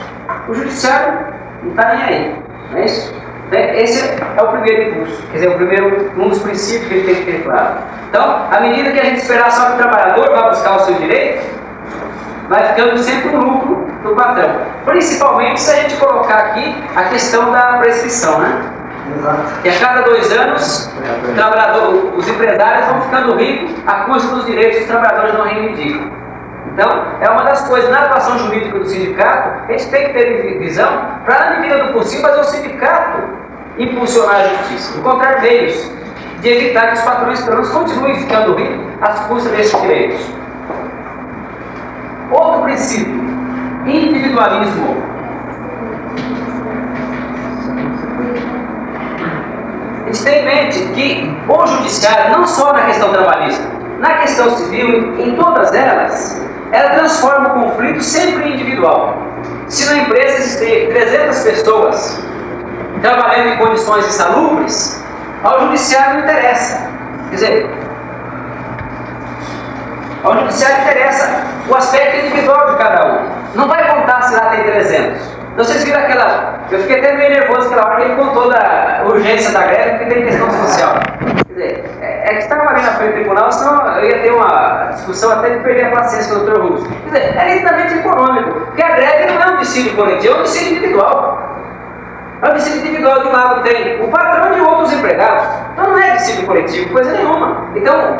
o judiciário não está nem aí. Não é isso? Esse é o primeiro impulso, quer dizer, um dos princípios que ele tem que ter claro. Então, à medida que a gente esperar só que o trabalhador vá buscar o seu direito, vai ficando sempre um lucro do patrão. Principalmente se a gente colocar aqui a questão da prescrição, né? Exato. Que a cada 2 anos os empresários vão ficando ricos a custa dos direitos que os trabalhadores não reivindicam. Então, é uma das coisas, na atuação jurídica do sindicato, a gente tem que ter visão para, na medida do possível, fazer o sindicato impulsionar a justiça. Encontrar meios de evitar que os patrões pelo menos continuem ficando ricos às custas desses direitos. Outro princípio, individualismo. A gente tem em mente que o judiciário, não só na questão trabalhista, na questão civil, em todas elas, ela transforma o conflito sempre em individual. Se na empresa existem 300 pessoas trabalhando em condições insalubres, ao judiciário não interessa. Quer dizer, ao judiciário interessa o aspecto individual de cada um. Não vai contar se lá tem 300. Então vocês viram aquela... Eu fiquei até meio nervoso aquela hora que ele contou da urgência da greve, porque tem questão social. Quer dizer, é que estava ali na frente do tribunal, senão eu ia ter uma discussão até de perder a paciência com o Dr. Russo. Quer dizer, é nitidamente econômico, porque a greve não é um dissídio coletivo, é um dissídio individual. É um dissídio individual. De um lado tem o patrão e de outros empregados. Então não é dissídio coletivo, coisa nenhuma. Então o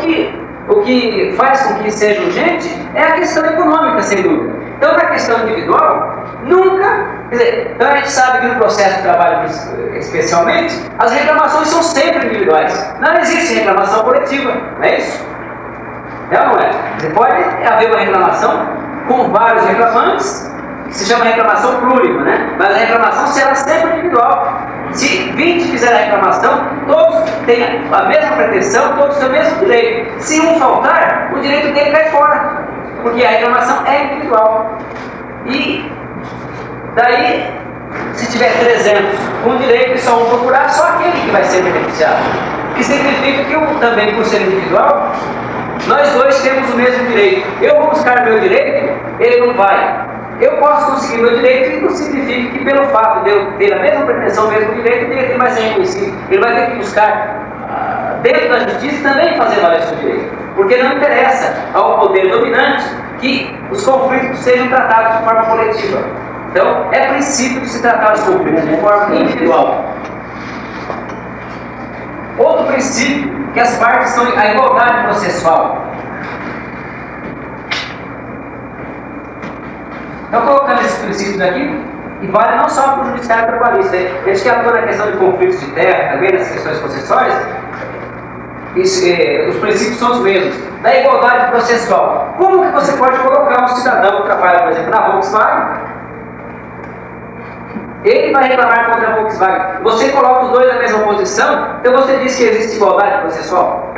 que faz com que seja urgente é a questão econômica, sem dúvida. Então na questão individual, nunca, quer dizer, então a gente sabe que no processo de trabalho especialmente, as reclamações são sempre individuais. Não existe reclamação coletiva, não é isso? É ou não é? Você pode haver uma reclamação com vários reclamantes, que se chama reclamação plurima, né? Mas a reclamação será sempre individual. Se 20 fizerem a reclamação, todos têm a mesma pretensão, todos têm o mesmo direito. Se um faltar, o direito dele cai fora, porque a reclamação é individual. E daí, se tiver 300 com direito e só um procurar, só aquele que vai ser beneficiado. O que significa que também, por ser individual, nós dois temos o mesmo direito. Eu vou buscar meu direito, ele não vai. Eu posso conseguir meu direito e não significa que pelo fato de eu ter a mesma pretensão, o mesmo direito, o direito vai ser reconhecido. Ele vai ter que buscar dentro da justiça e também fazer valer seu direito. Porque não interessa ao poder dominante que os conflitos sejam tratados de forma coletiva. Então, é princípio de se tratar os conflitos de forma individual. Outro princípio, que as partes são a igualdade processual. Então, colocando esses princípios aqui, e vale não só para o judiciário trabalhista, eles que atuam na questão de conflitos de terra, também nas questões processuais, os princípios são os mesmos. Da igualdade processual. Como que você pode colocar um cidadão que trabalha, por exemplo, na Volkswagen? Ele vai reclamar contra a Volkswagen. Você coloca os dois na mesma posição, então você diz que existe igualdade processual.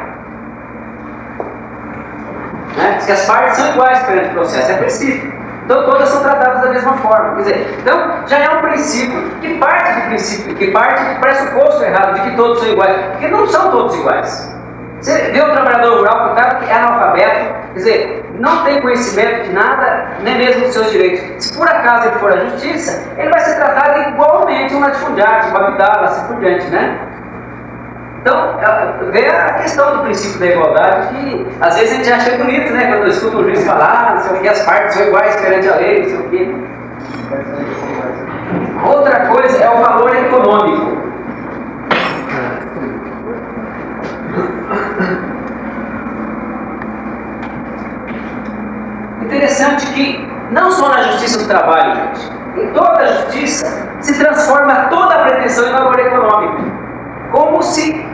Né? Diz que as partes são iguais perante o processo, é princípio. Então todas são tratadas da mesma forma. Quer dizer, então já é um princípio que parte do pressuposto errado de que todos são iguais, porque não são todos iguais. Você vê um trabalhador rural, o cara que é analfabeto, quer dizer, não tem conhecimento de nada, nem mesmo dos seus direitos. Se por acaso ele for à justiça, ele vai ser tratado igualmente um latifundiário, um Abdala, assim por diante, né? Então, vê a questão do princípio da igualdade, que às vezes a gente acha bonito, né? Quando escuta o juiz falar, não sei o que, as partes são iguais perante a lei, não sei o que. Outra coisa é o valor econômico. Interessante que, não só na justiça do trabalho, gente, em toda a justiça se transforma toda a pretensão em valor econômico. Como se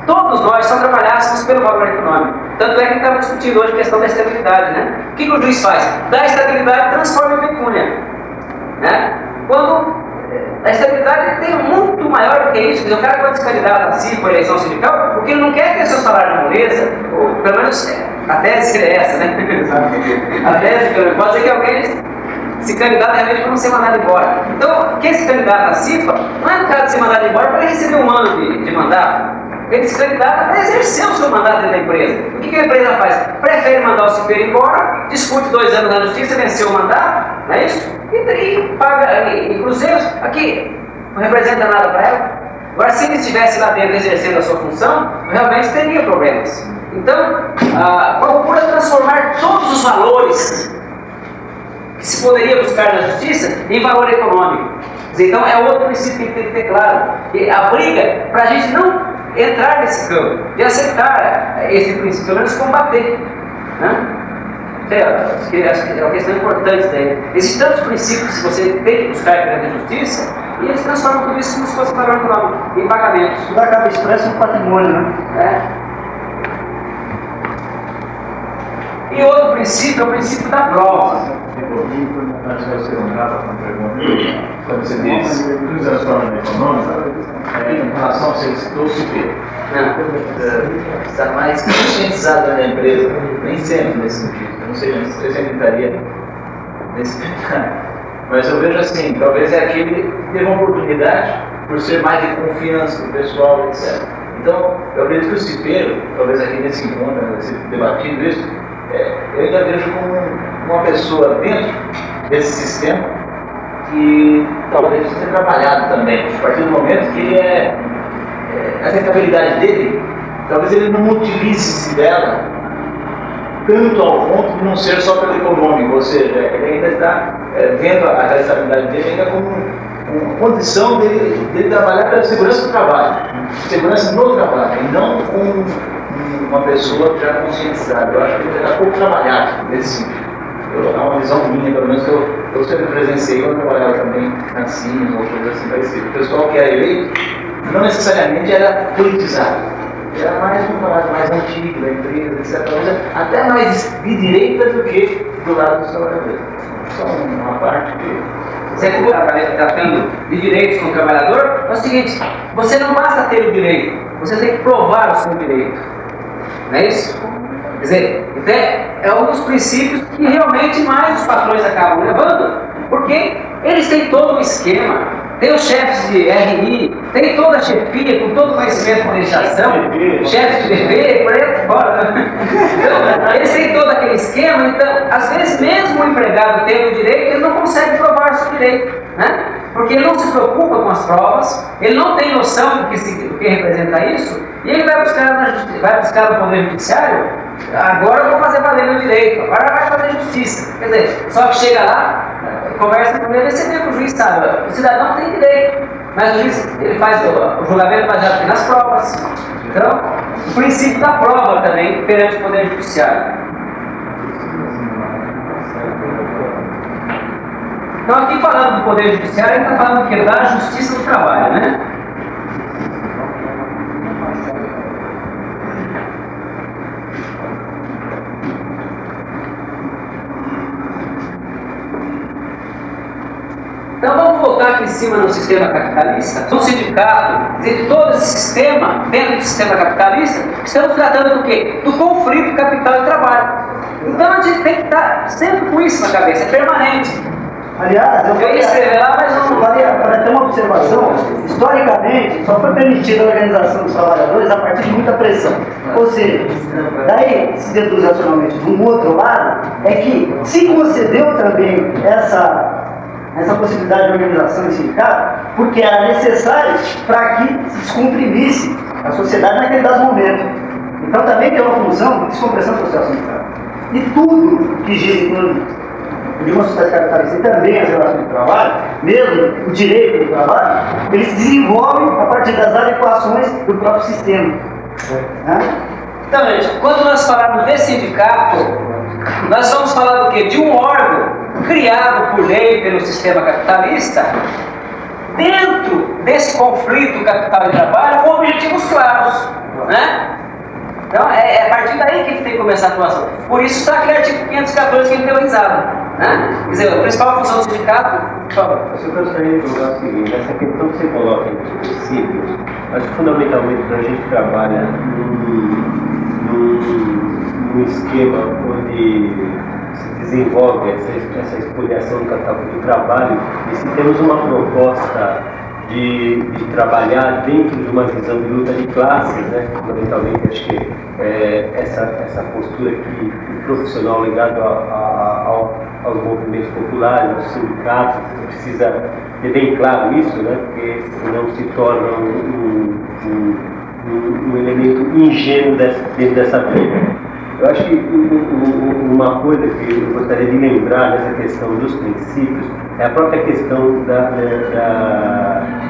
todos nós só trabalhássemos pelo valor econômico. Tanto é que estamos discutindo hoje a questão da estabilidade, né? O que o juiz faz? Da estabilidade transforma em pecúnia. Né? Quando a estabilidade tem muito maior do que isso. O cara quando se candidata a si com a eleição sindical, porque ele não quer ter seu salário na moleza, ou pelo menos a tese que é essa, né? A tese que pode ser que alguém se candidata realmente para não ser mandado embora. Então, quem se candidata a CIFA, não é no caso de ser mandado embora para ele receber um ano de mandato. Ele se candidata para exercer o seu mandato dentro da empresa. O que a empresa faz? Prefere mandar o superior embora, discute 2 anos na justiça, venceu o mandato, não é isso? E paga em cruzeiros. Aqui não representa nada para ela. Agora, se ele estivesse lá dentro exercendo a sua função, realmente teria problemas. Então, procura transformar todos os valores que se poderia buscar na justiça em valor econômico. Então, é outro princípio que tem que ter claro. E a briga, para a gente não entrar nesse campo, de aceitar esse princípio, pelo menos combater. Né? Acho que é uma questão importante daí. Existem tantos princípios que você tem que buscar perante a justiça, e eles transformam tudo isso como se fosse valor econômico, em pagamentos. Tudo acaba expresso no patrimônio, né? E outro princípio é o princípio da prova. Antes de você entrar para uma pergunta, quando você diz tudo transforma na econômica, em relação ao seu superior. Está mais conscientizado na empresa, nem sempre nesse sentido. Eu não sei se eu entraria nesse mas eu vejo assim, talvez é aquele que teve uma oportunidade por ser mais de confiança do pessoal, etc. Então, eu acredito que o cipeiro, talvez aqui nesse encontro, nesse debatido isso, eu ainda vejo como uma pessoa dentro desse sistema que talvez tenha trabalhado também. A partir do momento que a rentabilidade dele talvez ele não utilize-se dela tanto ao ponto de não ser só pelo econômico, ou seja, ele ainda está vendo a estabilidade dele ainda como uma condição dele trabalhar pela segurança do trabalho, segurança no trabalho, e não com uma pessoa já conscientizada. Eu acho que ele está pouco trabalhado nesse sentido. É uma visão minha, pelo menos, que eu sempre presenciei quando eu trabalhava também na CIM ou coisa assim parecida. O pessoal que era eleito não necessariamente era politizado. Era mais um lado mais antigo da empresa, etc. Até mais de direita do que do lado dos trabalhadores. Só uma parte que... Você que está tratando de direitos com o trabalhador, é o seguinte, você não basta ter o direito, você tem que provar o seu direito. Não é isso? Quer dizer, é um dos princípios que realmente mais os patrões acabam levando, porque eles têm todo um esquema. Tem os chefes de RI, tem toda a chefia com todo o conhecimento de legislação, chefes de DP, por aí fora. Então, eles têm todo aquele esquema, então, às vezes, mesmo o empregado tendo o direito, ele não consegue provar o seu direito, né? Porque ele não se preocupa com as provas, ele não tem noção do que representa isso, e ele vai buscar no Poder Judiciário, agora eu vou fazer valer meu direito, agora vai fazer justiça. Quer dizer, só que chega lá, conversa com ele, você vê que o juiz sabe, o cidadão tem direito, mas o juiz ele faz o julgamento baseado nas provas. Então, o princípio da prova também perante o Poder Judiciário. Então, aqui falando do Poder Judiciário, ele está falando do que? Da justiça do trabalho, né? Então vamos voltar aqui em cima no sistema capitalista, no sindicato, dizer, de todo esse sistema, dentro do sistema capitalista, estamos tratando do quê? Do conflito capital e trabalho. Então a gente tem que estar sempre com isso na cabeça, é permanente. Aliás, eu ia escrever lá, mas não... Para ter uma observação, historicamente, só foi permitida a organização dos trabalhadores a partir de muita pressão. Ou seja, daí se deduz racionalmente de um outro lado, é que se concedeu também essa possibilidade de organização em sindicato, porque era necessário para que se descomprimisse a sociedade naquele dado momento. Então também tem uma função de descompressão social sindical. E tudo que gira em torno de uma sociedade capitalista e também as relações de trabalho, mesmo o direito do trabalho, eles se desenvolvem a partir das adequações do próprio sistema. Então, gente, quando nós falamos de sindicato, nós vamos falar do quê? De um órgão criado por lei pelo sistema capitalista, dentro desse conflito capital e trabalho, com objetivos claros, né? Então, é a partir daí que a gente tem que começar a atuação. Por isso está aquele artigo 514 que ele deu risada, né? Quer dizer, a principal função do sindicato... Por favor. Eu gostaria de colocar o seguinte, essa questão que você coloca entre os princípios, acho que fundamentalmente a gente trabalha num esquema onde se desenvolve essa expoliação do capital do trabalho, e se temos uma proposta de trabalhar dentro de uma visão de luta de classes, né? Fundamentalmente acho que essa postura que o profissional ligado aos movimentos populares, aos sindicatos, precisa ter bem claro isso, né? Porque senão se torna um elemento ingênuo dentro dessa briga. Eu acho que uma coisa que eu gostaria de lembrar dessa questão dos princípios é a própria questão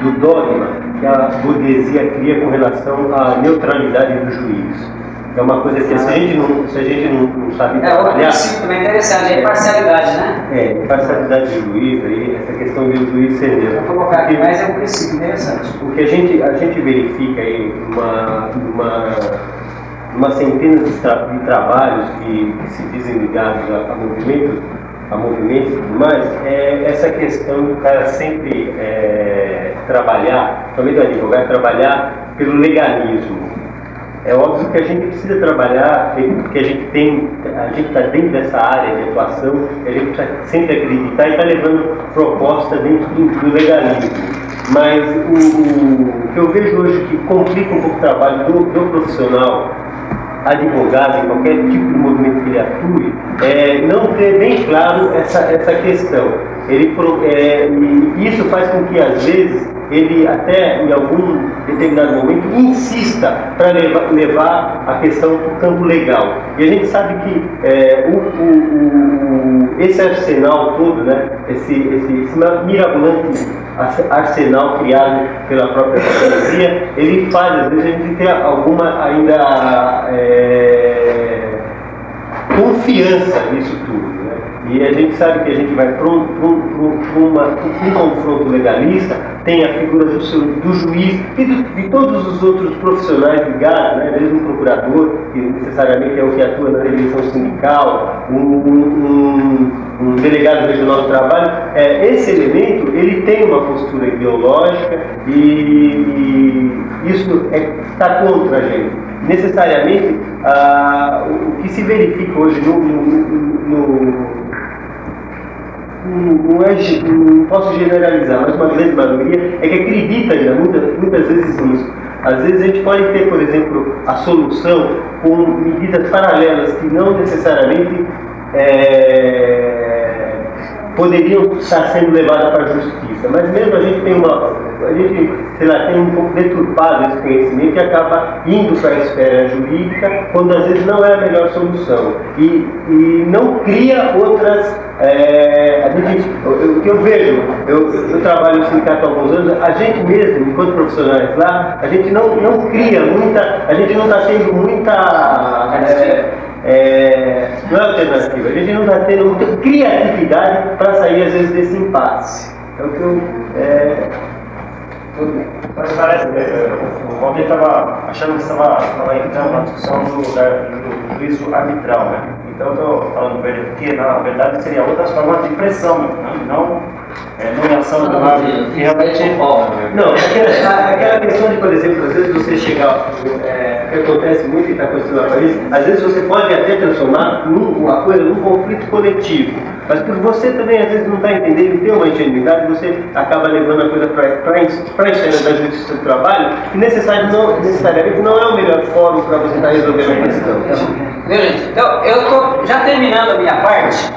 do dogma que a burguesia cria com relação à neutralidade do juiz. É uma coisa que se a gente não sabe trabalhar... outro princípio também interessante, é a imparcialidade, né? Imparcialidade do juiz, aí, essa questão do juiz ser neutro. Vou colocar aqui, mas é um princípio interessante. O que a gente verifica aí, uma centena de trabalhos que se dizem ligados a movimentos e tudo mais, é essa questão do cara sempre trabalhar, também do advogado, trabalhar pelo legalismo. É óbvio que a gente precisa trabalhar, porque a gente está dentro dessa área de atuação, a gente precisa sempre acreditar e está levando proposta dentro do legalismo. Mas o que eu vejo hoje que complica um pouco o trabalho do profissional advogado em qualquer tipo de movimento que ele atue, não ter bem claro essa questão. E isso faz com que, às vezes, ele até em algum determinado momento insista para levar a questão para o campo legal. E a gente sabe que esse arsenal todo, né, esse mirabolante arsenal criado pela própria burguesia, ele faz, às vezes, a gente ter alguma ainda confiança nisso tudo, né? E a gente sabe que a gente vai para um confronto legalista, tem a figura do juiz e de todos os outros profissionais ligados, né? Desde um procurador, que necessariamente é o que atua na eleição sindical, um delegado regional do trabalho. Esse elemento, ele tem uma postura ideológica e isso está contra a gente. Necessariamente, o que se verifica hoje não posso generalizar, mas uma grande maioria é que acredita ainda muitas vezes nisso. Às vezes a gente pode ter, por exemplo, a solução com medidas paralelas que não necessariamente poderiam estar sendo levadas para a justiça, mas mesmo a gente tem tem um pouco deturpado esse conhecimento e acaba indo para a esfera jurídica quando às vezes não é a melhor solução e não cria outras. O que eu vejo, eu trabalho no sindicato há alguns anos, a gente mesmo, enquanto profissionais lá, a gente não cria muita, a gente não está tendo muita não é alternativa, a gente não está tendo muita criatividade para sair às vezes desse impasse. É o que eu tudo bem. Mas parece que o Valdir estava achando que estava entrando na discussão do juízo arbitral, né? Então eu estou falando para ele que na verdade seria outras formas de pressão, né? Não nomeação do árbitro, que realmente não, aquela questão de, por exemplo, às vezes você chegar, que acontece muito e está acontecendo na Paris, às vezes você pode até transformar uma coisa num conflito coletivo, mas por você também às vezes não está entendendo, tem uma ingenuidade, você acaba levando a coisa para a esfera da justiça do trabalho, que necessariamente não é o melhor fórum para você estar resolvendo a questão. Viu, gente? Então, eu estou já terminando a minha parte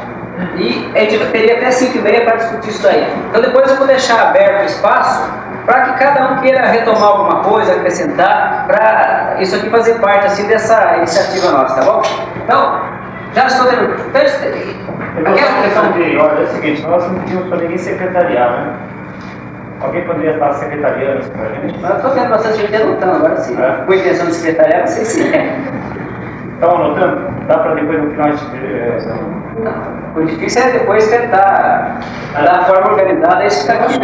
e a gente teria até 5h30 para discutir isso aí. Então depois eu vou deixar aberto o espaço para que cada um queira retomar alguma coisa, acrescentar, para isso aqui fazer parte assim dessa iniciativa nossa, tá bom? Então, já estou terminando. Aquela questão de ordem é o seguinte, nós não pedimos para ninguém secretariar, né? Alguém poderia estar secretariando isso para a gente? Eu estou vendo bastante gente anotando agora sim. Com a intenção de secretariar, não sei se é. Estão anotando? Dá para depois no final a gente o difícil é depois tentar dar a forma organizada a isso que está aqui.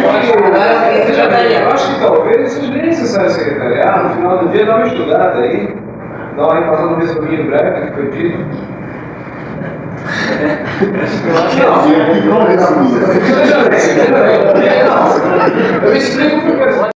Eu acho que talvez seja bem necessário secretariar, no final do dia dá uma estudada aí, dá uma repassada no resuminho breve que foi dito. Eu explico porque